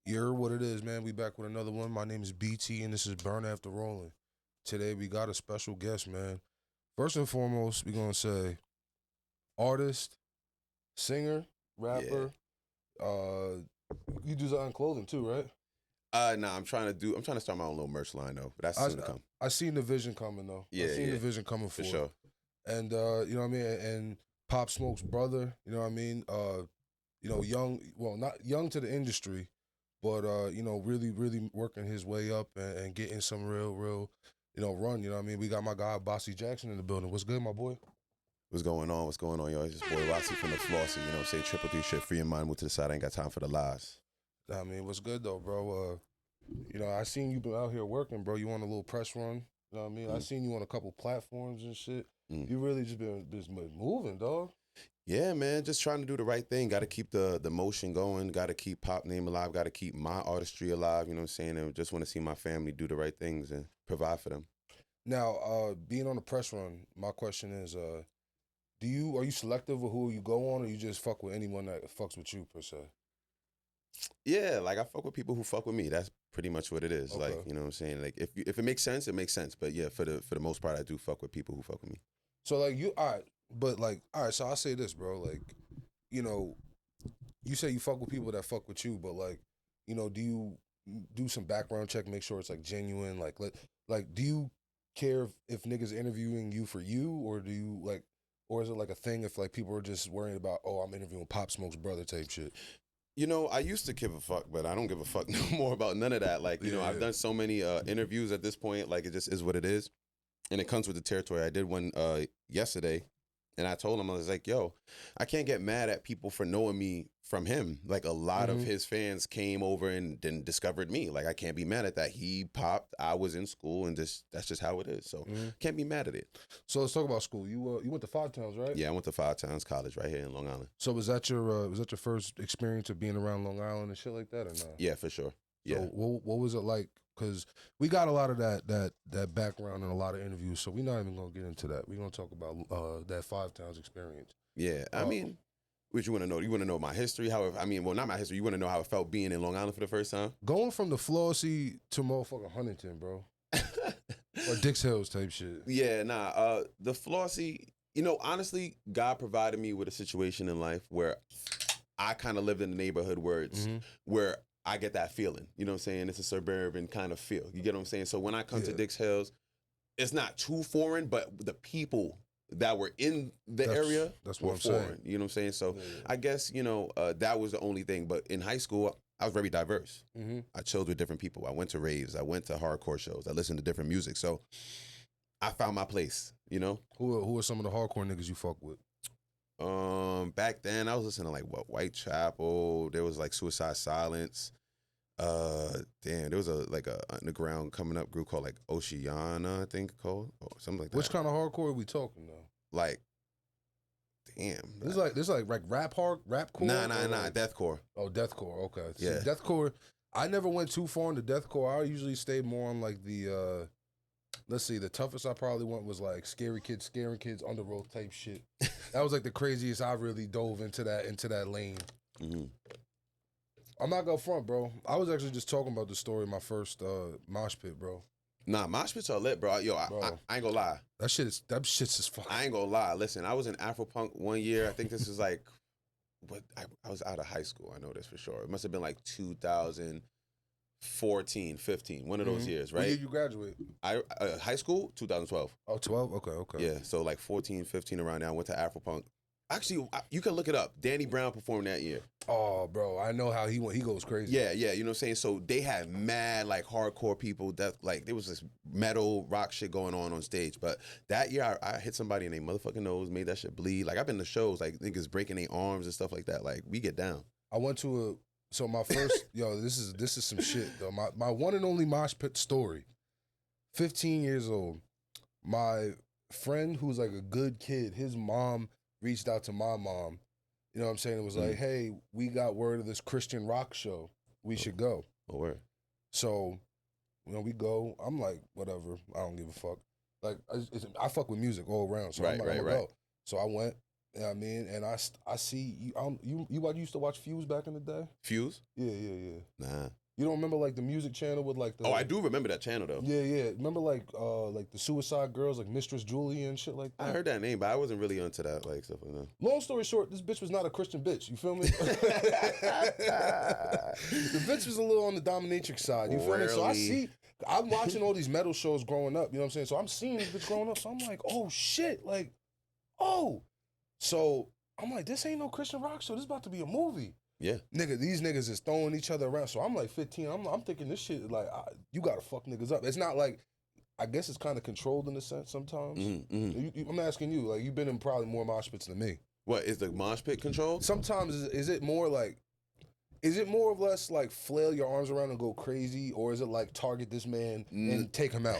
You're what it is, man. We back with another one. My name is BT, and this is Burn After Rolling. Today we got a special guest, man. First and foremost, we're gonna say artist, singer, Yeah. rapper. You design clothing too, right? Nah, I'm trying to start my own little merch line though, but that's I soon to come. I seen the vision coming though. I Yeah, seen the yeah, vision coming for for it. sure. And you know what I mean. And Pop Smoke's brother, you know what I mean. Young, well, not young to the industry, but really working his way up and getting some real, run. You know what I mean. We got my guy Obasi Jackson in the building. What's good, my boy? What's going on? What's going on, yo? It's just boy Obasi from the Flossy. You know, say triple three shit, free your mind, move to the side. I ain't got time for the lies. I mean, what's good though, bro? I seen you been out here working, bro. You on a little press run. You know what I mean? I seen you on a couple platforms and shit. Mm. You really just moving, dog. Yeah, man, just trying to do the right thing. Got to keep the motion going. Got to keep Pop name alive. Got to keep my artistry alive. You know what I'm saying? And just want to see my family do the right things and provide for them. Now, being on the press run, my question is, are you selective with who you go on, or you just fuck with anyone that fucks with you per se? Yeah, like I fuck with people who fuck with me. That's pretty much what it is. Okay. Like, you know what I'm saying? Like if it makes sense, it makes sense. But yeah, for the most part, I do fuck with people who fuck with me. So like all right, but like all right. So I'll say this, bro. Like, you know, you say you fuck with people that fuck with you, but like, do you do some background check, make sure it's like genuine? Like, do you care if niggas interviewing you for you, or do you like, or is it like a thing if like people are just worried about, oh, I'm interviewing Pop Smoke's brother type shit? You know, I used to give a fuck, but I don't give a fuck no more about none of that. Like, you know, I've done so many interviews at this point. Like, it just is what it is, and it comes with the territory. I did one yesterday, and I told him, I was like, yo, I can't get mad at people for knowing me from him. Like, a lot of his fans came over and then discovered me. Like, I can't be mad at that. He popped. I was in school, and that's just how it is. So, can't be mad at it. So let's talk about school. You went to Five Towns, right? Yeah, I went to Five Towns College right here in Long Island. So was that your first experience of being around Long Island and shit like that, or not? Yeah, for sure. Yeah. So what was it like? Because we got a lot of that background in a lot of interviews, so we're not even gonna get into that. We're gonna talk about that Five Towns experience. Yeah, I mean, what you want to know? You want to know my history? Well, not my history. You want to know how it felt being in Long Island for the first time? Going from the Flossy to motherfucking Huntington, bro, or Dix Hills type shit. Yeah, nah. The Flossy, you know, honestly, God provided me with a situation in life where I kind of lived in the neighborhood where it's where I get that feeling. You know what I'm saying? It's a suburban kind of feel. You get what I'm saying? So when I come to Dix Hills, it's not too foreign, but the people that were in the area were foreign. Saying. You know what I'm saying? So I guess, that was the only thing. But in high school, I was very diverse. I chilled with different people. I went to raves. I went to hardcore shows. I listened to different music. So I found my place, you know? Who are some of the hardcore niggas you fuck with? Back then, I was listening to like Whitechapel. There was like Suicide Silence. There was a underground coming up group called like Oceana, I think called, or something like that. Which kind of hardcore are we talking though? Like, damn. This is like rap core. Nah, deathcore. Oh, deathcore. Okay. Yeah. See, deathcore. I never went too far into deathcore. I usually stayed more on like the. Let's see, the toughest I probably went was like Scary Kids, Scaring Kids, Underworld type shit. That was like the craziest I really dove into that lane. I'm not gonna front, bro. I was actually just talking about the story of my first mosh pit, bro. Nah, mosh pits are lit, bro. Yo, I ain't gonna lie. That shit's just fun. I ain't gonna lie. Listen, I was in Afropunk one year. I think this is like, I was out of high school. I know this for sure. It must have been like 2014, 15, one of those years, right? When did you graduate? High school, 2012. Oh, 12? Okay. Yeah, so like 14, 15 around there. I went to Afropunk. Actually, you can look it up. Danny Brown performed that year. Oh, bro, I know how he went. He goes crazy. Yeah, you know what I'm saying? So they had mad, like, hardcore people that, like, there was this metal rock shit going on stage. But that year, I hit somebody in their motherfucking nose, made that shit bleed. Like, I've been to shows, like, niggas breaking their arms and stuff like that. Like, we get down. I went to so my first, this is some shit, though. My one and only mosh pit story. 15 years old. My friend, who's like a good kid, his mom reached out to my mom, you know what I'm saying? It was like, hey, we got word of this Christian rock show. We should go. Oh, where? So, we go. I'm like, whatever. I don't give a fuck. Like, I fuck with music all around, so I'm like, I'm gonna go. So I went. Yeah, I mean, and I see you. You used to watch Fuse back in the day? Fuse? Yeah. Nah. You don't remember like the music channel with like the? Oh, I do remember that channel though. Yeah. Remember like the Suicide Girls, like Mistress Julia and shit like that. I heard that name, but I wasn't really into that like stuff like that. Long story short, this bitch was not a Christian bitch. You feel me? The bitch was a little on the dominatrix side. You feel me? So I'm watching all these metal shows growing up. You know what I'm saying? So I'm seeing this bitch growing up. So I'm like, oh shit, like, oh. So I'm like, this ain't no Christian rock show. This is about to be a movie. Yeah. Nigga, these niggas is throwing each other around. So I'm like 15. I'm thinking this shit is like, you gotta fuck niggas up. It's not like, I guess it's kind of controlled in a sense sometimes. I'm asking you, like, you've been in probably more mosh pits than me. What, is the mosh pit controlled? Sometimes, is it more like, is it more or less like flail your arms around and go crazy, or is it like target this man and take him out?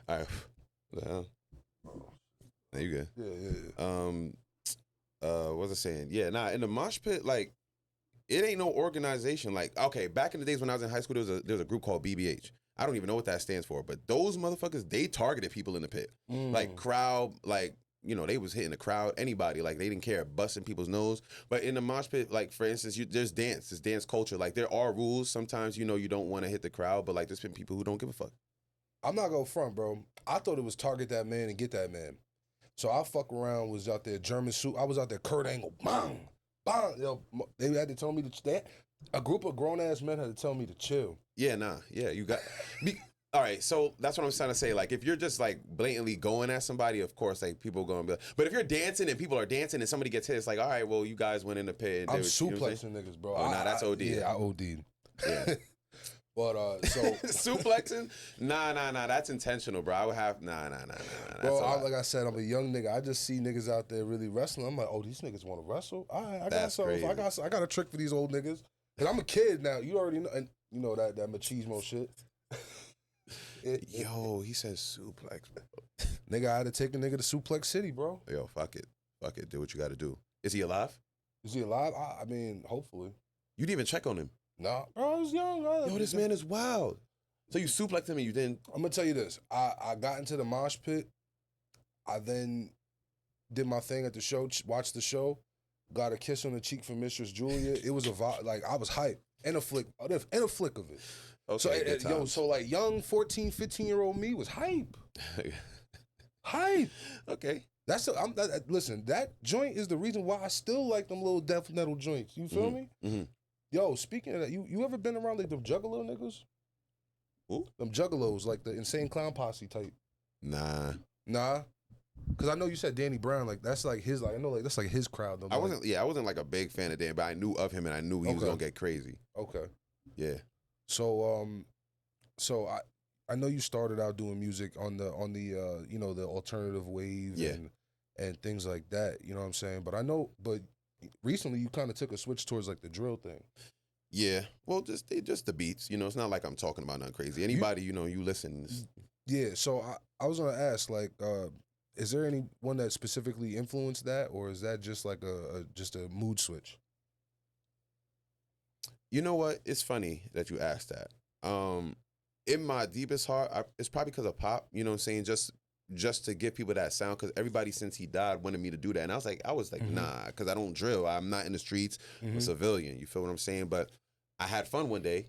All right. What the hell? There you go. Yeah. What was I saying? Yeah, nah, in the mosh pit, like, it ain't no organization. Like, okay, back in the days when I was in high school, there was a group called BBH. I don't even know what that stands for, but those motherfuckers, they targeted people in the pit. Like, crowd, like, you know, they was hitting the crowd, anybody, like, they didn't care, busting people's nose. But in the mosh pit, like, for instance, there's dance culture. Like, there are rules. Sometimes, you know, you don't want to hit the crowd, but, like, there's been people who don't give a fuck. I'm not gonna front, bro. I thought it was target that man and get that man. So I fuck around, was out there, German suit. I was out there, Kurt Angle, bang, bang. Yo, they had to tell me to, a group of grown-ass men had to tell me to chill. Yeah, nah, yeah, you got... All right, so that's what I'm trying to say. Like, if you're just, like, blatantly going at somebody, of course, like, people are going to be like... But if you're dancing and people are dancing and somebody gets hit, it's like, all right, well, you guys went in the pit. I'm suplexing niggas, bro. Oh, nah, that's OD. Yeah, I OD'd. Yeah. But, so... Suplexing? Nah, that's intentional, bro. I would have... Nah. Bro, like I said, I'm a young nigga. I just see niggas out there really wrestling. I'm like, oh, these niggas want to wrestle? All right, I got something. I got a trick for these old niggas. And I'm a kid now. You already know, and you know that machismo shit. Yo, he says suplex, bro. Nigga, I had to take a nigga to Suplex City, bro. Yo, fuck it. Do what you got to do. Is he alive? Is he alive? I mean, hopefully. You didn't even check on him? Nah. Bro, I was young. Yo, this man is wild. So you suplexed him and you didn't... I'm going to tell you this. I got into the mosh pit. I then did my thing at the show, watched the show, got a kiss on the cheek from Mistress Julia. It was a vibe. Like, I was hyped. And a flick of it. Okay, so like young 14, 15-year-old me was hype. Hype. Okay. Listen, that joint is the reason why I still like them little death metal joints. You feel me? Mm-hmm. Yo, speaking of that, you ever been around like them juggalo niggas? Who? Them juggalos, like the Insane Clown Posse type. Nah. Cause I know you said Danny Brown, like that's like his, like I know like that's like his crowd. Though, I wasn't like a big fan of Dan, but I knew of him and I knew he was gonna get crazy. Okay. Yeah. So I know you started out doing music on the you know, the alternative wave and things like that, you know what I'm saying? But recently you kind of took a switch towards like the drill thing. Yeah. Well, just the beats, you know, it's not like I'm talking about nothing crazy. Anybody, you know, you listen. Yeah, so I was gonna ask, like, is there anyone that specifically influenced that, or is that just like just a mood switch? You know what? It's funny that you asked that. In my deepest heart, it's probably because of Pop. You know what I'm saying? Just to give people that sound, because everybody since he died wanted me to do that, and I was like, nah, because I don't drill. I'm not in the streets. I'm a civilian. You feel what I'm saying? But I had fun one day.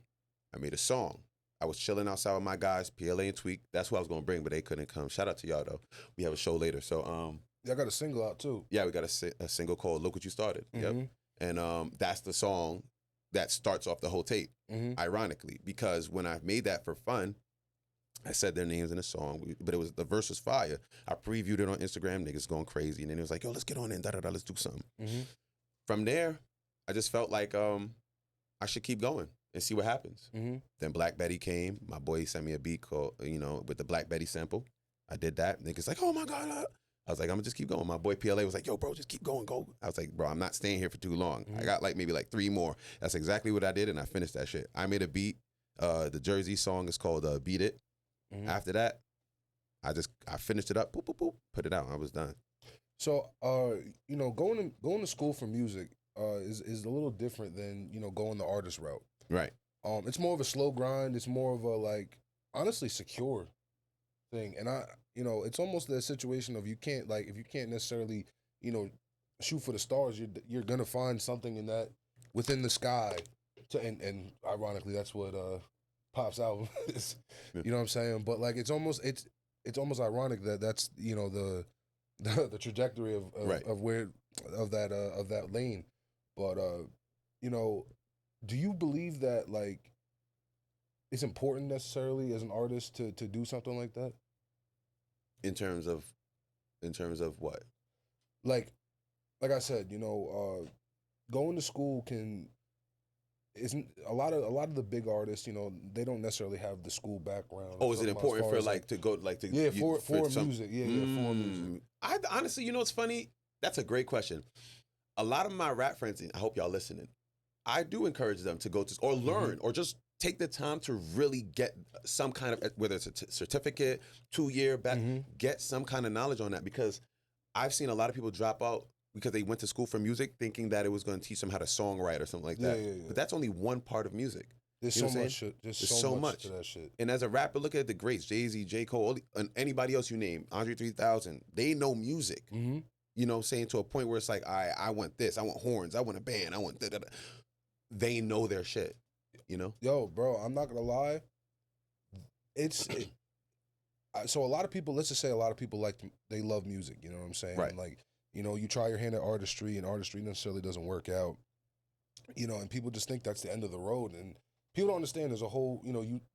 I made a song. I was chilling outside with my guys, PLA and Tweak. That's who I was gonna bring, but they couldn't come. Shout out to y'all though. We have a show later. So y'all got a single out too. Yeah, we got a single called "Look What You Started." Yep. And that's the song that starts off the whole tape. Ironically, because when I made that for fun, I said their names in the song, but the verse was fire. I previewed it on Instagram, niggas going crazy, and then it was like, yo, let's get on it, let's do something. From there, I just felt like I should keep going and see what happens. Then Black Betty came. My boy sent me a beat called, you know, with the Black Betty sample. I did that. Niggas like, oh my God. I was like, I'm gonna just keep going. My boy PLA was like, yo, bro, just keep going, go. I was like, bro, I'm not staying here for too long. I got like maybe like 3 more. That's exactly what I did, and I finished that shit. I made a beat. The Jersey song is called Beat It. After that, I finished it up, boop, boop, boop, put it out. I was done. So, you know, going to school for music is a little different than, you know, going the artist route. Right. It's more of a slow grind. It's more of a, like, honestly secure thing. And you know, it's almost the situation of if you can't necessarily, you know, shoot for the stars, you're gonna find something in that within the sky. And ironically, that's what Pop's album is. Yeah. You know what I'm saying? But like, it's almost ironic that that's the trajectory of Right. of where of that lane. But you know, do you believe that like it's important necessarily as an artist to do something like that? In terms of what? Like I said, going to school isn't a lot of the big artists, they don't necessarily have the school background. Oh, is it important for like to go like to for music? Yeah, for music. I honestly, it's funny. That's a great question. A lot of my rap friends, I hope y'all listening. I do encourage them to go to or learn or just take the time to really get some kind of, whether it's a certificate, 2-year back, get some kind of knowledge on that, because I've seen a lot of people drop out because they went to school for music thinking that it was going to teach them how to songwrite or something like that. Yeah. But that's only one part of music. There's so much shit. There's so much to that shit. And as a rapper, look at the greats, Jay-Z, J. Cole, and anybody else you name, Andre 3000, they know music. Saying to a point where it's like, I want this, I want horns, I want a band, I want da-da-da. They know their shit, Yo, bro, I'm not gonna lie. So a lot of people, let's just say a lot of people they love music, you know what I'm saying? Right. And like, you try your hand at artistry and artistry necessarily doesn't work out, and people just think that's the end of the road. And people don't understand there's a whole,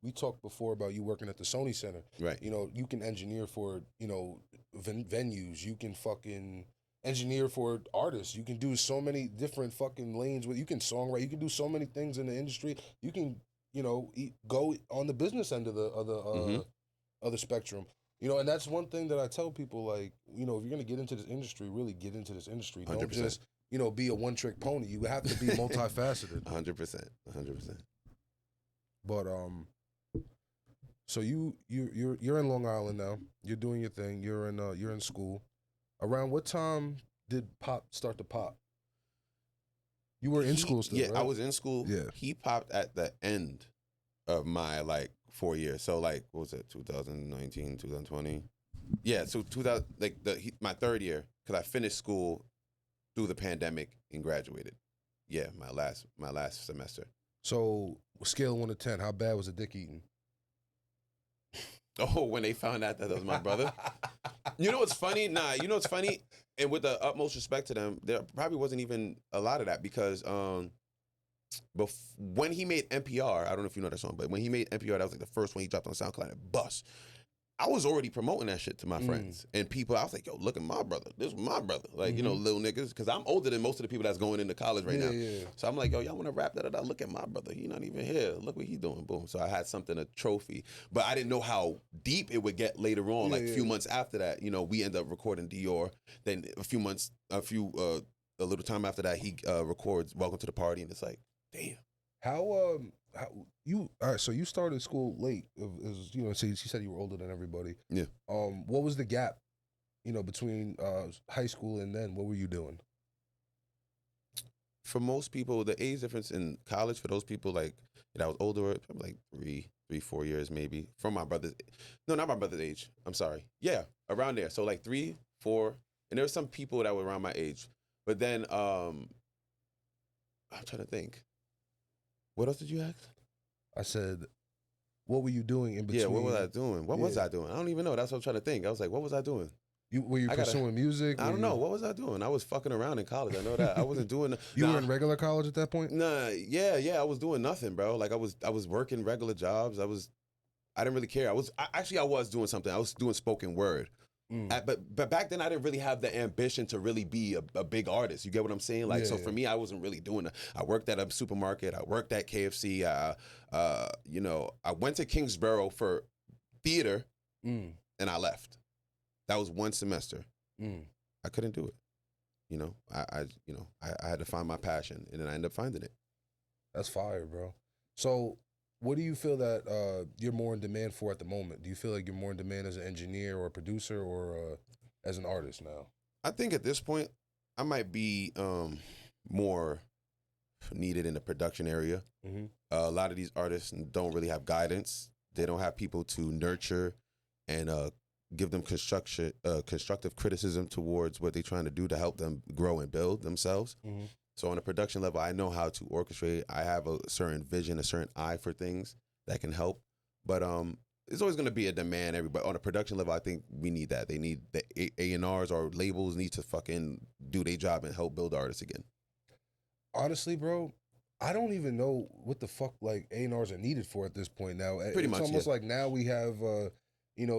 we talked before about you working at the Sony Center. Right. You can engineer for, venues. You can fucking engineer for artists. You can do so many different fucking lanes. You can songwrite. You can do so many things in the industry. You can, go on the business end of the spectrum. And that's one thing that I tell people, like, if you're going to get into this industry, really get into this industry. 100%. Don't just, be a one-trick pony. You have to be multifaceted. 100%. But, so you're in Long Island now. You're doing your thing. You're in school. Around what time did Pop start to pop? You were in school still, yeah, right? I was in school. Yeah. He popped at the end of my 4 years. So what was it, 2019, 2020? Yeah, so 2000 my third year, because I finished school through the pandemic and graduated. Yeah, my last semester. So scale of 1 to 10, how bad was the dick eating? Oh, when they found out that was my brother. You know what's funny? What's funny? And with the utmost respect to them, there probably wasn't even a lot of that, because when he made NPR, I don't know if you know that song, but when he made NPR, that was the first one he dropped on SoundCloud and it bust. I was already promoting that shit to my friends and people. I was like, yo, look at my brother. This is my brother. Little niggas. Because I'm older than most of the people that's going into college right now. Yeah. So I'm like, yo, y'all want to rap that? Look at my brother. He not even here. Look what he doing. Boom. So I had something, a trophy. But I didn't know how deep it would get later on. A few months after that, we end up recording Dior. Then a little time after that, he records Welcome to the Party. And it's like, damn. How all right, so you started school late. So you said you were older than everybody. Yeah. What was the gap, between high school and then? What were you doing? For most people, the age difference in college, for those people that I was older, probably 4 years maybe. From my brother's, no, not my brother's age. I'm sorry. Yeah, around there. So 3, 4, and there were some people that were around my age. But then I'm trying to think. What else did you ask? I said, what were you doing in between? Yeah, what was I doing? What was I doing? I don't even know. That's what I'm trying to think. I was like, what was I doing? Were you pursuing music? I don't know. What was I doing? I was fucking around in college. I know that. I wasn't doing... You were in regular college at that point? Nah, yeah. I was doing nothing, bro. I was working regular jobs. I didn't really care. I was doing something. I was doing spoken word. But back then I didn't really have the ambition to really be a big artist. You get what I'm saying? For me, I wasn't really doing it. I worked at a supermarket. I worked at KFC. I went to Kingsborough for theater and I left. That was one semester. I couldn't do it. I had to find my passion, and then I ended up finding it. That's fire, bro. So what do you feel that you're more in demand for at the moment? Do you feel like you're more in demand as an engineer or a producer or as an artist now? I think at this point, I might be more needed in the production area. A lot of these artists don't really have guidance. They don't have people to nurture and give them constructive criticism towards what they're trying to do to help them grow and build themselves. Mm-hmm. So on a production level, I know how to orchestrate. I have a certain vision, a certain eye for things that can help. But there's always going to be a demand. Everybody on a production level, I think we need that. They need the A&Rs or labels need to fucking do their job and help build artists again. Honestly, bro, I don't even know what the fuck like A&Rs are needed for at this point now. Pretty it's much, almost yeah. like now we have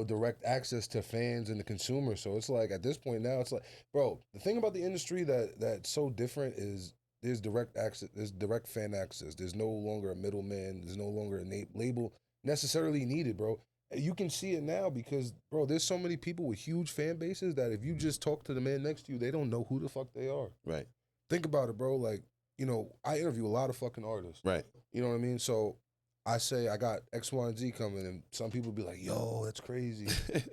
direct access to fans and the consumer. So it's like at this point now, it's like, bro, the thing about the industry that's so different is there's direct access, there's direct fan access. There's no longer a middleman. There's no longer a label necessarily needed, bro. You can see it now because, bro, there's so many people with huge fan bases that if you just talk to the man next to you, they don't know who the fuck they are. Right. Think about it, bro. Like, I interview a lot of fucking artists. Right. You know what I mean? So I say I got X, Y, and Z coming, and some people be like, yo, that's crazy.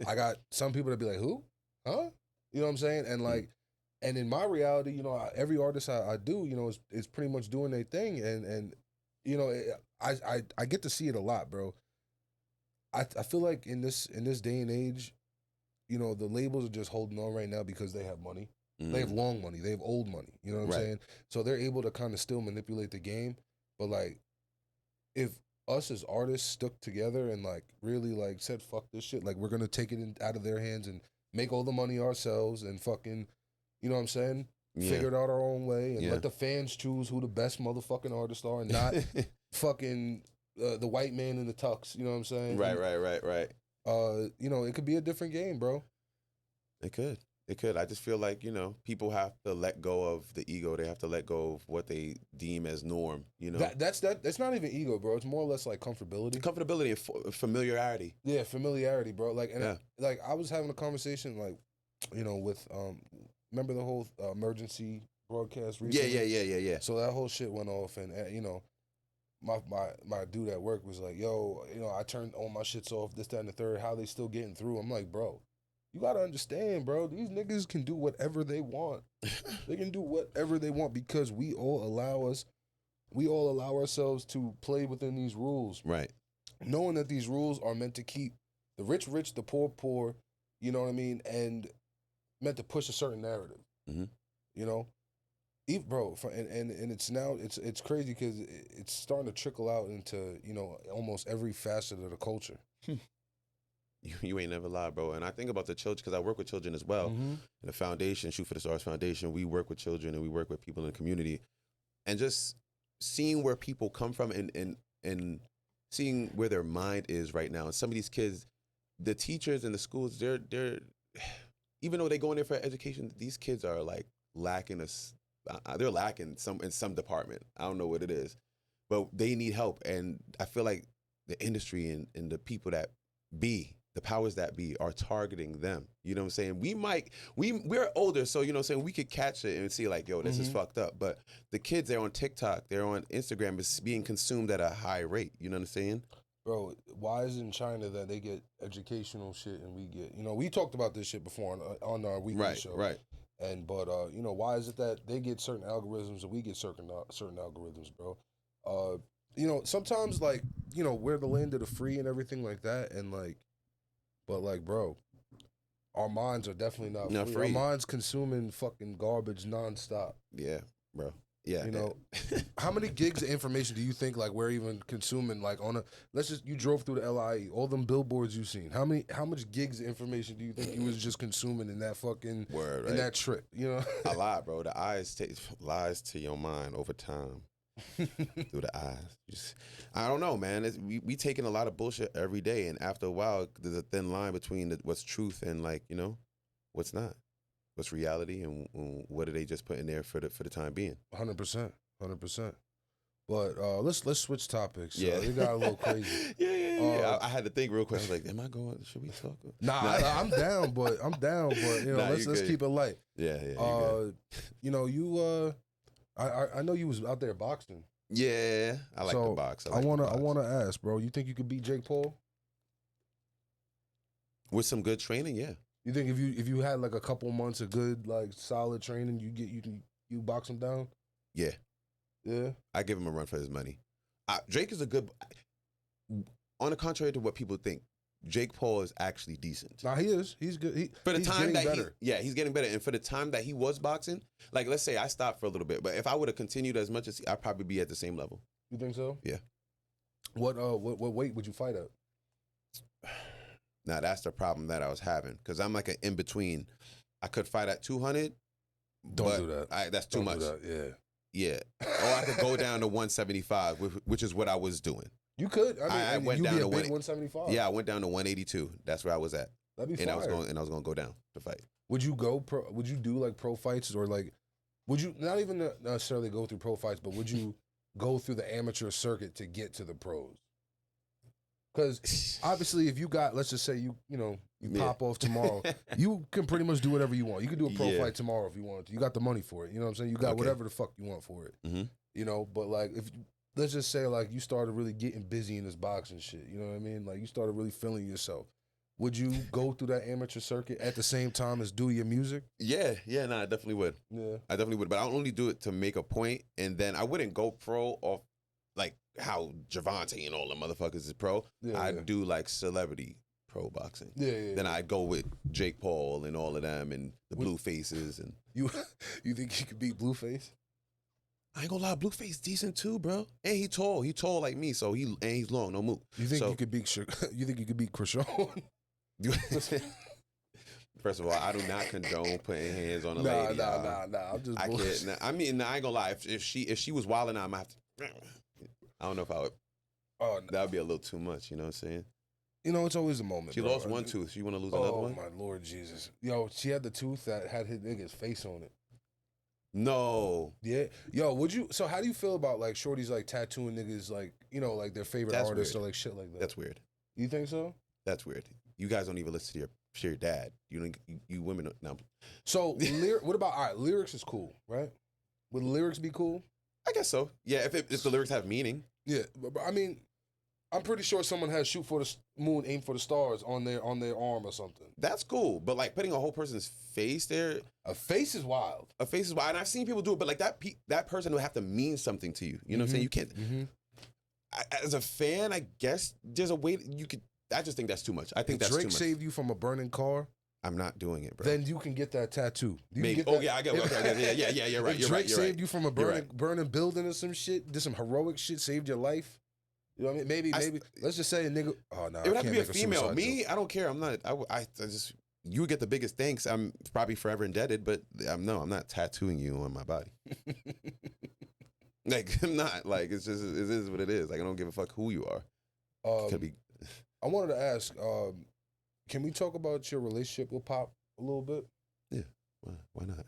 I got some people that be like, who? Huh? You know what I'm saying? And like, and in my reality, every artist I do, is pretty much doing their thing. And I get to see it a lot, bro. I feel like in this day and age, the labels are just holding on right now because they have money. They have long money. They have old money. You know what I'm saying? So they're able to kind of still manipulate the game. But like, if us as artists stuck together and like really like said fuck this shit, like we're gonna take it out of their hands and make all the money ourselves and fucking, you know what I'm saying? Yeah. Figure it out our own way and let the fans choose who the best motherfucking artists are and not fucking the white man in the tux. You know what I'm saying? Right. It could be a different game, bro. It could. I just feel like, people have to let go of the ego. They have to let go of what they deem as norm, That's not even ego, bro. It's more or less like comfortability. Comfortability and familiarity. Yeah, familiarity, bro. Like, and I was having a conversation, like, with, remember the whole emergency broadcast recently? Yeah. So that whole shit went off and my dude at work was like, yo, I turned all my shits off, this, that, and the third. How they still getting through? I'm like, bro, you gotta understand, bro. These niggas can do whatever they want. They can do whatever they want because we all allow ourselves to play within these rules. Right. Knowing that these rules are meant to keep the rich rich, the poor poor, you know what I mean, and meant to push a certain narrative. Mm-hmm. Bro, and it's now it's crazy because it's starting to trickle out into almost every facet of the culture. You ain't never lied, bro. And I think about the children because I work with children as well. Mm-hmm. In the foundation, Shoot for the Stars Foundation, we work with children and we work with people in the community, and just seeing where people come from and seeing where their mind is right now. And some of these kids, the teachers in the schools, they're even though they go in there for education, these kids are like lacking they're lacking in some department. I don't know what it is, but they need help. And I feel like the industry and the people that the powers that be are targeting them. You know what I'm saying? We're older, so we could catch it and see like, yo, this is fucked up. But the kids, they're on TikTok, they're on Instagram, it's being consumed at a high rate. You know what I'm saying? Bro, why is it in China that they get educational shit and we get, we talked about this shit before on our weekly show. Right. And but why is it that they get certain algorithms and we get certain algorithms, bro? Sometimes like, we're the land of the free and everything like that, and like, but like, bro, our minds are definitely not free. Our minds consuming fucking garbage nonstop. Yeah, bro. Yeah. How many gigs of information do you think like we're even consuming like you drove through the LIE, all them billboards you've seen. How much gigs of information do you think you was just consuming in that fucking word, right? In that trip, A lot, bro. The eyes take lies to your mind over time. Through the eyes. I don't know, man. We taking a lot of bullshit every day, and after a while, there's a thin line between what's truth and like what's not, what's reality, and what are they just putting there for the time being. 100%. But let's switch topics. Yeah, it got a little crazy. Yeah. I had to think real quick. I was like, am I going? Should we talk? Nah. I'm down, but let's keep it light. Yeah. I know you was out there boxing. Yeah, I like the box. I wanna ask, bro. You think you could beat Jake Paul with some good training? Yeah. You think if you had like a couple months of good like solid training, you box him down? Yeah. Yeah. I give him a run for his money. Drake is a good. On the contrary to what people think, Jake Paul is actually decent. Nah, he is. He's good. For the he's time getting that better. he's getting better. And for the time that he was boxing, like let's say I stopped for a little bit, but if I would have continued as much as I'd probably be at the same level. You think so? Yeah. What weight would you fight at? Now that's the problem that I was having because I'm like an in between. I could fight at 200. Don't do that. That's too much. Yeah. Yeah. Or I could go down to 175, which is what I was doing. You could. I went you'd down be to a big 175. Yeah, I went down to 182. That's where I was at. That'd be and fire. I was going to go down to fight. Would you go pro? Would you do like pro fights or like? Would you not even necessarily go through pro fights, but would you go through the amateur circuit to get to the pros? Because obviously, if you got, let's just say you pop off tomorrow, you can pretty much do whatever you want. You can do a pro fight tomorrow if you want to. You got the money for it. You know what I'm saying? You got whatever the fuck you want for it. Mm-hmm. You know, but like if let's just say like you started really getting busy in this boxing shit. You know what I mean? Like you started really feeling yourself. Would you go through that amateur circuit at the same time as do your music? Yeah, I definitely would. Yeah, I definitely would. But I only do it to make a point, and then I wouldn't go pro off like how Javante and all the motherfuckers is pro. I'd do like celebrity pro boxing. Then I'd go with Jake Paul and all of them and the Bluefaces and you think you could beat Blueface? I ain't gonna lie, Blueface decent too, bro. And he tall like me, so he's long, no move. You think you could beat? You think you could beat Krishan? First of all, I do not condone putting hands on a lady. Nah. I'm just. I can't. I mean, I ain't gonna lie. If she was wilding out, I might have to. I don't know if I would. Oh, that would be a little too much. You know what I'm saying? You know, it's always a moment. She lost one tooth. She want to lose another one? Oh my Lord Jesus! Yo, she had the tooth that had his nigga's face on it. No. Yeah. Yo, would you? So, how do you feel about like shorties like tattooing niggas like like their favorite artists or like shit like that? That's weird. You think so? That's weird. You guys don't even listen to your dad. You women no. So what about lyrics is cool, right? Would lyrics be cool? I guess so. Yeah, if the lyrics have meaning. Yeah, but I mean, I'm pretty sure someone has "shoot for the moon, aim for the stars" on their arm or something. That's cool, but like putting a whole person's face there, a face is wild. A face is wild, and I've seen people do it, but like that person would have to mean something to you. You know what I'm saying? You can't. Mm-hmm. As a fan, I guess there's a way that you could. I just think that's too much. I think that's too much. Drake saved you from a burning car. I'm not doing it, bro. Then you can get that tattoo. Maybe. I get what. Yeah. You're right. If Drake saved you from a burning building or some shit, did some heroic shit, saved your life. You know what I mean? Maybe. Let's just say a nigga. Oh no, it would have to be a female. Me, I don't care. I'm not. I just. You would get the biggest thanks. I'm probably forever indebted, but I'm not tattooing you on my body. Like I'm not. Like it is what it is. Like I don't give a fuck who you are. Could be. I wanted to ask. Can we talk about your relationship with Pop a little bit? Yeah, why not?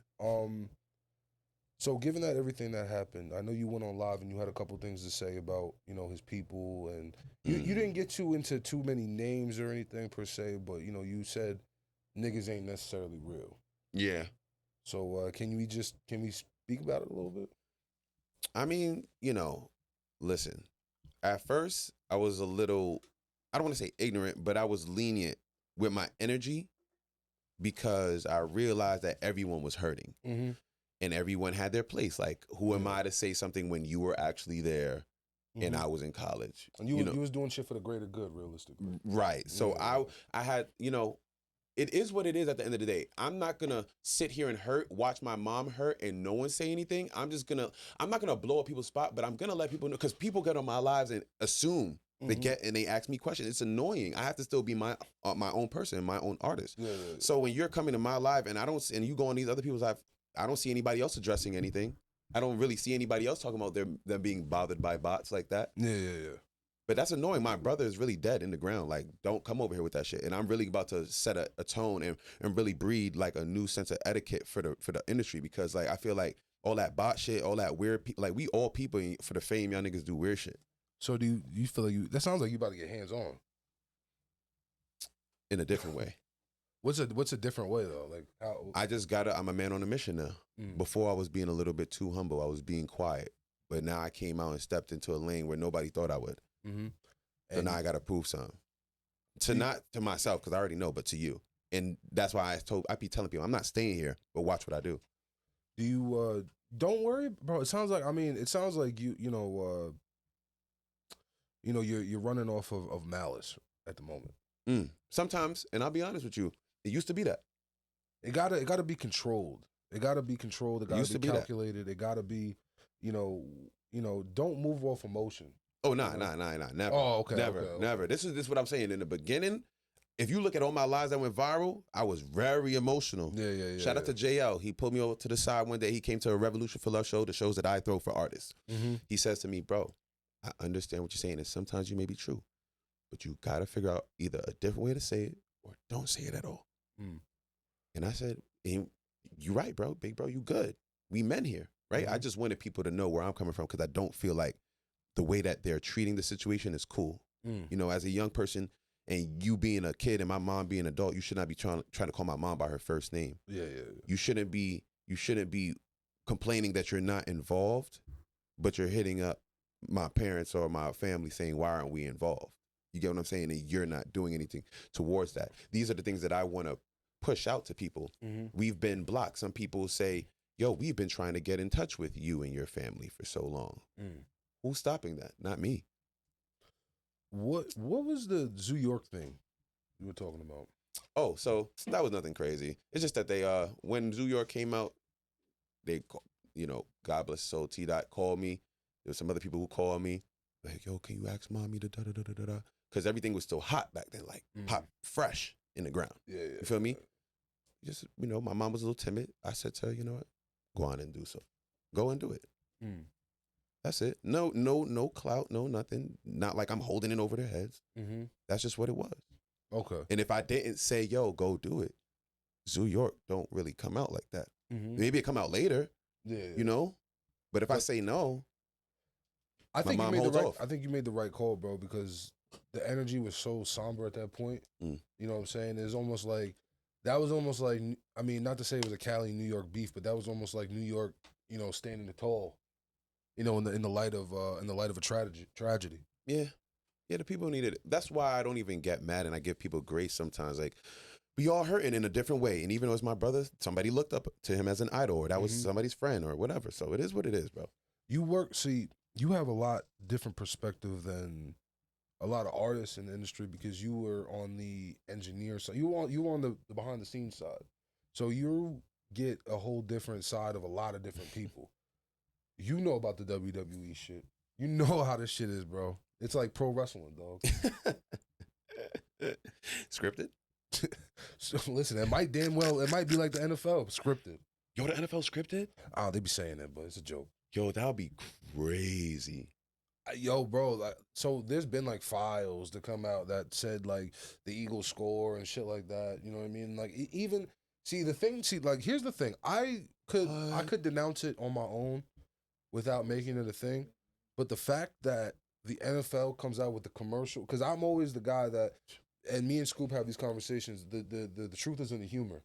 So given that everything that happened, I know you went on live and you had a couple things to say about, his people, and you didn't get into too many names or anything per se, but you said niggas ain't necessarily real. Yeah. So can we speak about it a little bit? I mean, listen, at first I was a little, I don't want to say ignorant, but I was lenient with my energy because I realized that everyone was hurting and everyone had their place. Like, who am I to say something when you were actually there and I was in college? And you was doing shit for the greater good, realistically. Right. So I had, it is what it is at the end of the day. I'm not going to sit here and watch my mom hurt and no one say anything. I'm not going to blow up people's spot, but I'm going to let people know, because people get on my lives and assume they ask me questions. It's annoying. I have to still be my own person, my own artist. Yeah. So when you're coming to my live and you go on these other people's live, I don't see anybody else addressing anything. I don't really see anybody else talking about them being bothered by bots like that. Yeah. But that's annoying. My brother is really dead in the ground. Like, don't come over here with that shit. And I'm really about to set a tone and really breed like a new sense of etiquette for the industry, because like I feel like all that bot shit, all that weird, like we all people for the fame, y'all niggas do weird shit. So do you feel like that sounds like you about to get hands on in a different way? What's a different way though? Like how? I'm a man on a mission now. Before I was being a little bit too humble. I was being quiet, but now I came out and stepped into a lane where nobody thought I would. So now I got to prove something. Not to myself, because I already know, but to you. And that's why I be telling people, I'm not staying here, but watch what I do. Do you, don't worry, bro. It sounds like you're running off of malice at the moment. Sometimes, and I'll be honest with you, it used to be that. It gotta be controlled. It gotta be controlled. It Used gotta to be be that. calculated. It gotta be, don't move off emotion. Oh, nah, never. Oh, okay, Never, okay. never. This is what I'm saying. In the beginning, if you look at all my lives that went viral, I was very emotional. Yeah. Shout out to JL. He pulled me over to the side one day. He came to a Revolution for Love show, the shows that I throw for artists. Mm-hmm. He says to me, bro, I understand what you're saying, and sometimes you may be true, but you got to figure out either a different way to say it or don't say it at all. Mm. And I said, you right, bro. Big bro, you good. We men here, right? Mm-hmm. I just wanted people to know where I'm coming from because I don't feel like the way that they're treating the situation is cool. Mm. As a young person and you being a kid and my mom being an adult, you should not be trying to call my mom by her first name. Yeah. You shouldn't be complaining that you're not involved, but you're hitting up my parents or my family saying, why aren't we involved? You get what I'm saying? And you're not doing anything towards that. These are the things that I want to push out to people. Mm-hmm. We've been blocked. Some people say, yo, we've been trying to get in touch with you and your family for so long. Mm. Who's stopping that? Not me. What was the Zoo York thing you were talking about? Oh, so that was nothing crazy. It's just that they, when Zoo York came out, they, God bless his soul, T-Dot called me. There was some other people who called me, like, yo, can you ask mommy to da-da-da-da-da? Because everything was still hot back then, like hot, fresh in the ground. Yeah. You feel me? Just, my mom was a little timid. I said to her, you know what? Go on and do so. Go and do it. Mm. That's it. No clout, no nothing. Not like I'm holding it over their heads. Mm-hmm. That's just what it was. Okay. And if I didn't say, yo, go do it, Zoo York don't really come out like that. Mm-hmm. Maybe it come out later, Yeah. But if I say no, I think mom you made holds the right. off. I think you made the right call, bro, because the energy was so somber at that point. Mm. You know what I'm saying? It's almost like that was almost like, I mean, not to say it was a Cali New York beef, but that was almost like New York, standing tall. In the light of a tragedy. Yeah, the people needed it. That's why I don't even get mad and I give people grace sometimes. Like, we all hurting in a different way. And even though it's my brother, somebody looked up to him as an idol, or that was somebody's friend or whatever. So it is what it is, bro. You have a lot different perspective than a lot of artists in the industry because you were on the engineer side. You were on the behind the scenes side. So you get a whole different side of a lot of different people. You know about the WWE shit. You know how this shit is, bro. It's like pro wrestling, dog. Scripted? So listen, it might be like the NFL, scripted. Yo, the NFL scripted? Oh, they be saying that, but it's a joke. Yo, that would be crazy. Yo, bro, so there's been like files that come out that said like the Eagles score and shit like that. You know what I mean? Like even here's the thing. I could denounce it on my own without making it a thing, but the fact that the NFL comes out with the commercial, because I'm always the guy that, and me and Scoop have these conversations. The truth is in the humor.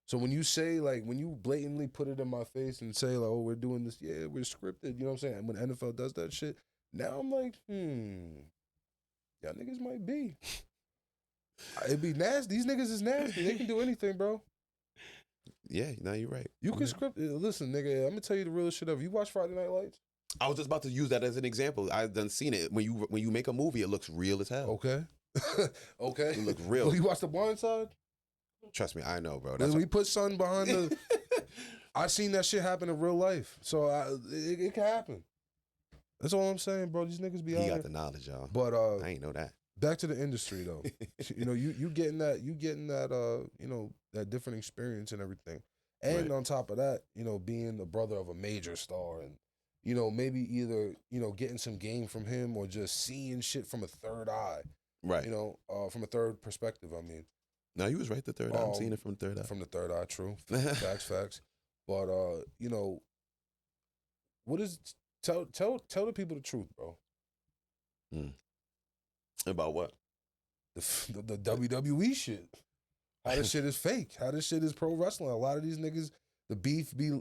So when you say when you blatantly put it in my face and say like, oh, we're doing this, yeah, we're scripted. You know what I'm saying? And when NFL does that shit, now I'm like, y'all niggas might be. It'd be nasty. These niggas is nasty. They can do anything, bro. Yeah, no, you're right. You can script. Listen, nigga, I'm gonna tell you the realest shit ever. You watch Friday Night Lights? I was just about to use that as an example. I've done seen it. When you make a movie, it looks real as hell. Okay. Okay. It looks real. Well, you watch The Blind Side? Trust me, I know, bro. When we put something behind the... I seen that shit happen in real life. So it can happen. That's all I'm saying, bro. These niggas be out He got here. the knowledge, y'all. But I ain't know that. Back to the industry though. You getting that that different experience and everything. And Right. on top of that, being the brother of a major star and maybe either, getting some game from him or just seeing shit from a third eye. Right. From a third perspective, I mean. No, you was right, the third eye. I'm seeing it from the third eye. From the third eye, true. Facts. But what is tell the people the truth, bro. About what? The WWE shit. How this shit is fake. How this shit is pro wrestling. A lot of these niggas, the beef they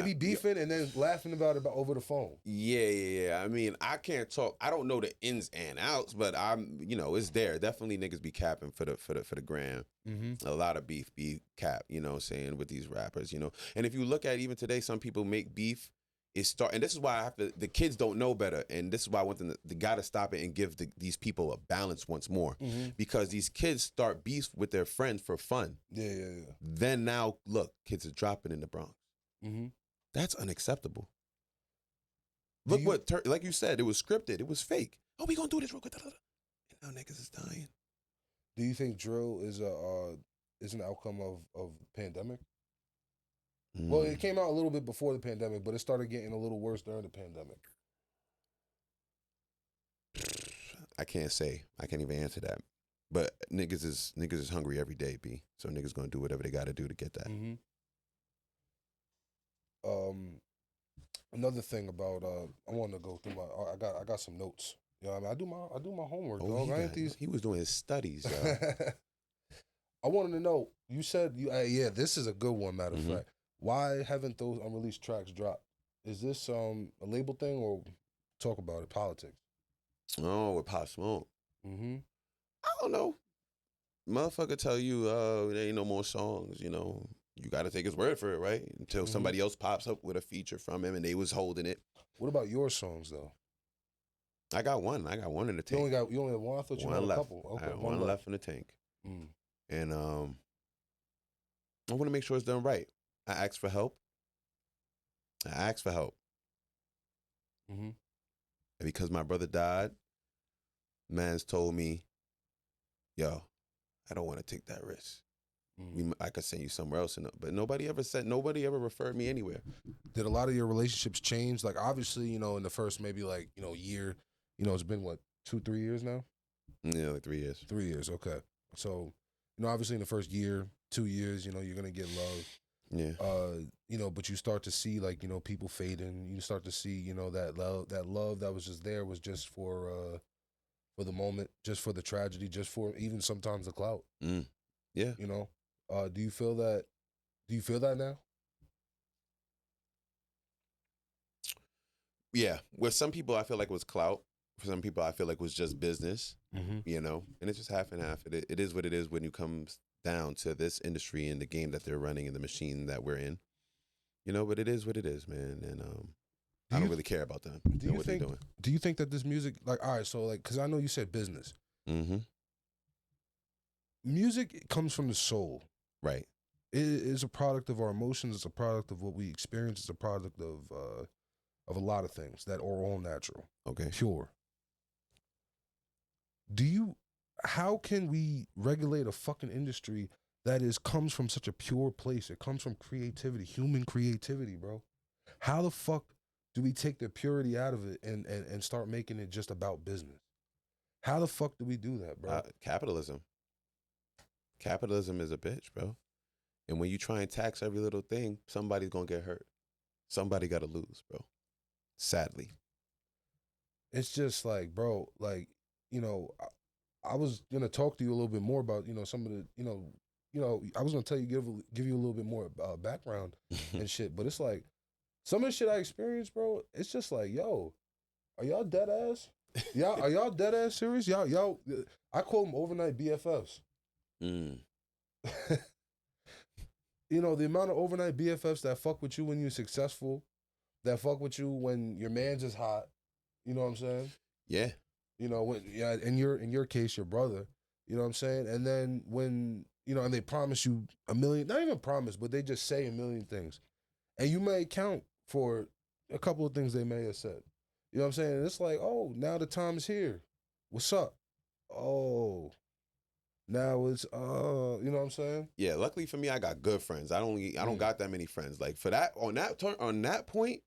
be beefing and then laughing about it over the phone. Yeah. I mean, I can't talk. I don't know the ins and outs, but it's there. Definitely niggas be capping for the gram. Mm-hmm. A lot of beef be cap, saying with these rappers, And if you look at even today, some people make beef and this is why I have to. The kids don't know better, and this is why I want them to gotta stop it and give these people a balance once more, because these kids start beef with their friends for fun. Yeah. Then now look, kids are dropping in the Bronx. That's unacceptable. Look like you said, it was scripted, it was fake. Oh, we gonna do this real quick. And now niggas is dying. Do you think drill is an outcome of pandemic? Well, it came out a little bit before the pandemic, but it started getting a little worse during the pandemic. I can't say. I can't even answer that. But niggas is hungry every day, B. So niggas gonna do whatever they gotta do to get that. Another thing about I want to go through I got some notes. You know what I mean? I do my homework, dog. He was doing his studies, yo. I wanted to know, you said this is a good one, matter of fact. Why haven't those unreleased tracks dropped? Is this a label thing, or talk about it, politics? Oh, with Pop Smoke. I don't know. Motherfucker tell you there ain't no more songs, you know. You got to take his word for it, right? Until somebody else pops up with a feature from him and they was holding it. What about your songs, though? I got one. I got one in the tank. You only have one? I thought you had a couple. Okay, I got one left in the tank. And I want to make sure it's done right. I asked for help. And because my brother died, man's told me, yo, I don't want to take that risk. I could send you somewhere else, but nobody ever referred me anywhere. Did a lot of your relationships change? Like, obviously, you know, in the first maybe like, you know, year, you know, it's been what, 2-3 years now? Yeah, like 3 years. 3 years, okay. So, you know, obviously in the first year, 2 years, you know, you're gonna get love. Yeah. You know, but you start to see, like, you know, people fading. You start to see, you know, that love that was just there was just for the moment, just for the tragedy, just for even sometimes the clout. Yeah. You know, do you feel that? Do you feel that now? Yeah. With some people, I feel like it was clout. For some people, I feel like it was just business. You know, and it's just half and half. It is what it is when you comes down to this industry and the game that they're running and the machine that we're in. You know, but it is what it is, man. And I don't really care about them. What they're doing. Do you think that this music, like, all right, so like, because I know you said business. Music comes from the soul. Right. It is a product of our emotions. It's a product of what we experience. It's a product of a lot of things that are all natural. Okay. Pure. How can we regulate a fucking industry that comes from such a pure place? It comes from creativity, human creativity, bro. How the fuck do we take the purity out of it and start making it just about business? How the fuck do we do that, bro? Capitalism. Capitalism is a bitch, bro. And when you try and tax every little thing, somebody's gonna get hurt. Somebody gotta lose, bro. Sadly. It's just like, bro, like, you know, I was gonna talk to you a little bit more about, you know, some of the, you know, I was gonna tell you, give you a little bit more background and shit, but it's like some of the shit I experienced, bro. It's just like, yo, are y'all dead ass? Are y'all dead ass serious? Y'all, I call them overnight BFFs. You know, the amount of overnight BFFs that fuck with you when you're successful, that fuck with you when your man's is hot. You know what I'm saying? Yeah. You know, in your case, your brother. You know what I'm saying? And then when, you know, and they promise you a million, not even promise, but they just say a million things. And you may account for a couple of things they may have said. You know what I'm saying? And it's like, oh, now the time is here. What's up? Oh, now it's you know what I'm saying? Yeah, luckily for me, I got good friends. I don't got that many friends. Like for that on that point,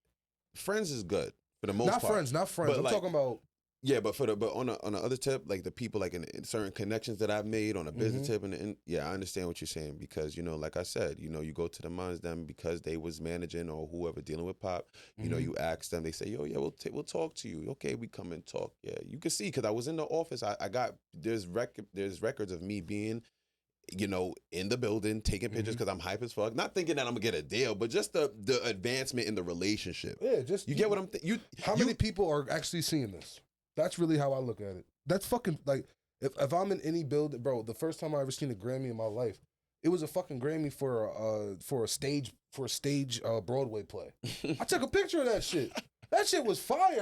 friends is good for the most part. Not friends. But I'm talking about. Yeah, but on the other tip, like the people like in certain connections that I've made on a business tip, and yeah, I understand what you're saying because, you know, like I said, you know, you go to the mons them because they was managing or whoever dealing with Pop, you know, you ask them, they say, yo, yeah, we'll talk to you. Okay, we come and talk. Yeah, you can see because I was in the office. I got there's records of me being, you know, in the building taking pictures because I'm hype as fuck. Not thinking that I'm gonna get a deal, but just the advancement in the relationship. Yeah, just you get what I'm. How many people are actually seeing this? That's really how I look at it. That's fucking, like, if I'm in any building, bro, the first time I ever seen a Grammy in my life, It was a fucking Grammy for a stage Broadway play. I took a picture of that shit. That shit was fire.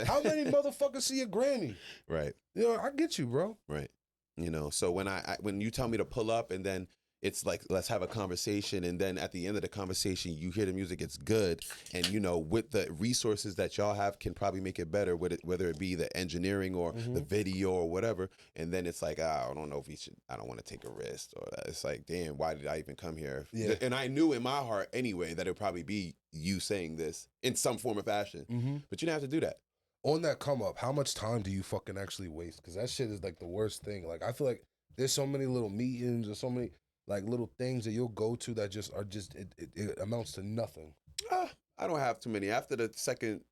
How many motherfuckers see a Grammy? Right. You know, I get you, bro. Right. You know, so when you tell me to pull up and then it's like, let's have a conversation, and then at the end of the conversation, you hear the music, it's good, and you know, with the resources that y'all have, can probably make it better, whether it be the engineering or the video or whatever, and then it's like, I don't know if I don't want to take a risk, or it's like, damn, why did I even come here? Yeah. And I knew in my heart anyway that it would probably be you saying this in some form or fashion, but you didn't have to do that. On that come up, how much time do you fucking actually waste? Because that shit is like the worst thing. Like, I feel like there's so many little meetings or so many like little things that you'll go to that just are it amounts to nothing. I don't have too many. After the second,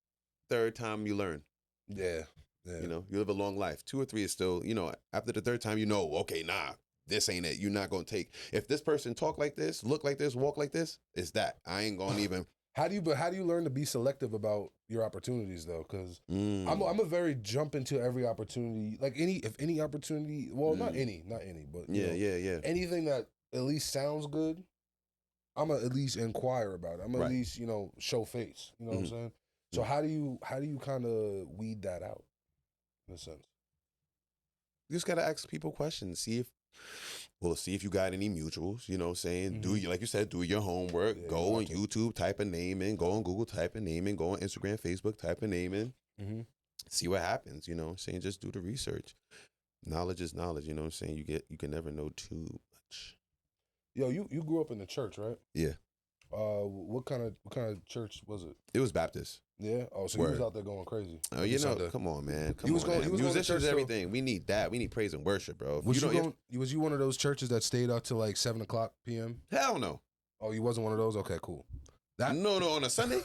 third time, you learn. Yeah. You know, you live a long life. 2 or 3 is still, you know, after the third time, you know, okay, nah, this ain't it. You're not going to take, if this person talk like this, look like this, walk like this, it's that. I ain't going to even. How do you learn to be selective about your opportunities though? Because I'm a very jump into every opportunity. Like if any opportunity, well, not any, but yeah. anything that at least sounds good, I'm gonna at least inquire about it. I'm gonna at least show face. You know what I'm saying? So how do you kind of weed that out in a sense? You just gotta ask people questions. See if you got any mutuals. You know what I'm saying? Like you said, do your homework. Yeah, go on YouTube, type a name in. Go on Google, type a name in. Go on Instagram, Facebook, type a name in. See what happens. You know what I'm saying? Just do the research. Knowledge is knowledge. You know what I'm saying? You can never know too much. Yo, you grew up in the church, right? Yeah. What kind of church was it? It was Baptist. Yeah. Oh, so he was out there going crazy. Oh, you know, come on, man. He was going musicians, everything. We need that. We need praise and worship, bro. Was you one of those churches that stayed out till like 7:00 p.m.? Hell no. Oh, you wasn't one of those? Okay, cool. No, on a Sunday?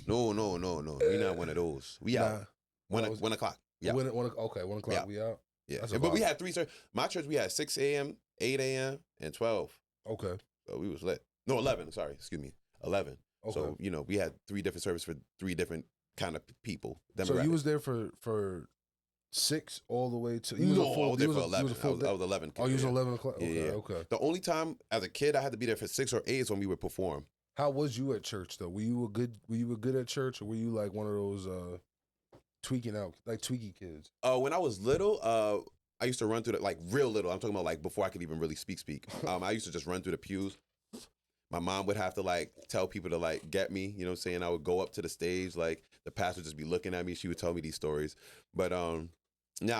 No. We not one of those. We out. 1 o'clock. Yeah. 1 o'clock. Yeah. We out. Yeah. But we had 3 services. My church, we had 6 a.m., 8 a.m., and 12. Okay. So we was lit. No, 11. Sorry. Excuse me. 11. Okay. So, you know, we had 3 different services for 3 different kind of people. So you was there for 6 all the way to... I was there for 11. I was 11. Oh, you was 11 o'clock? Okay, yeah. Okay. The only time as a kid I had to be there for 6 or 8 is when we would perform. How was you at church, though? Were you good at church, or were you like one of those tweaky kids? When I was little, I used to run through like real little. I'm talking about like before I could even really speak. I used to just run through the pews. My mom would have to like tell people to like get me, you know what I'm saying? I would go up to the stage, like the pastor would just be looking at me. She would tell me these stories. But I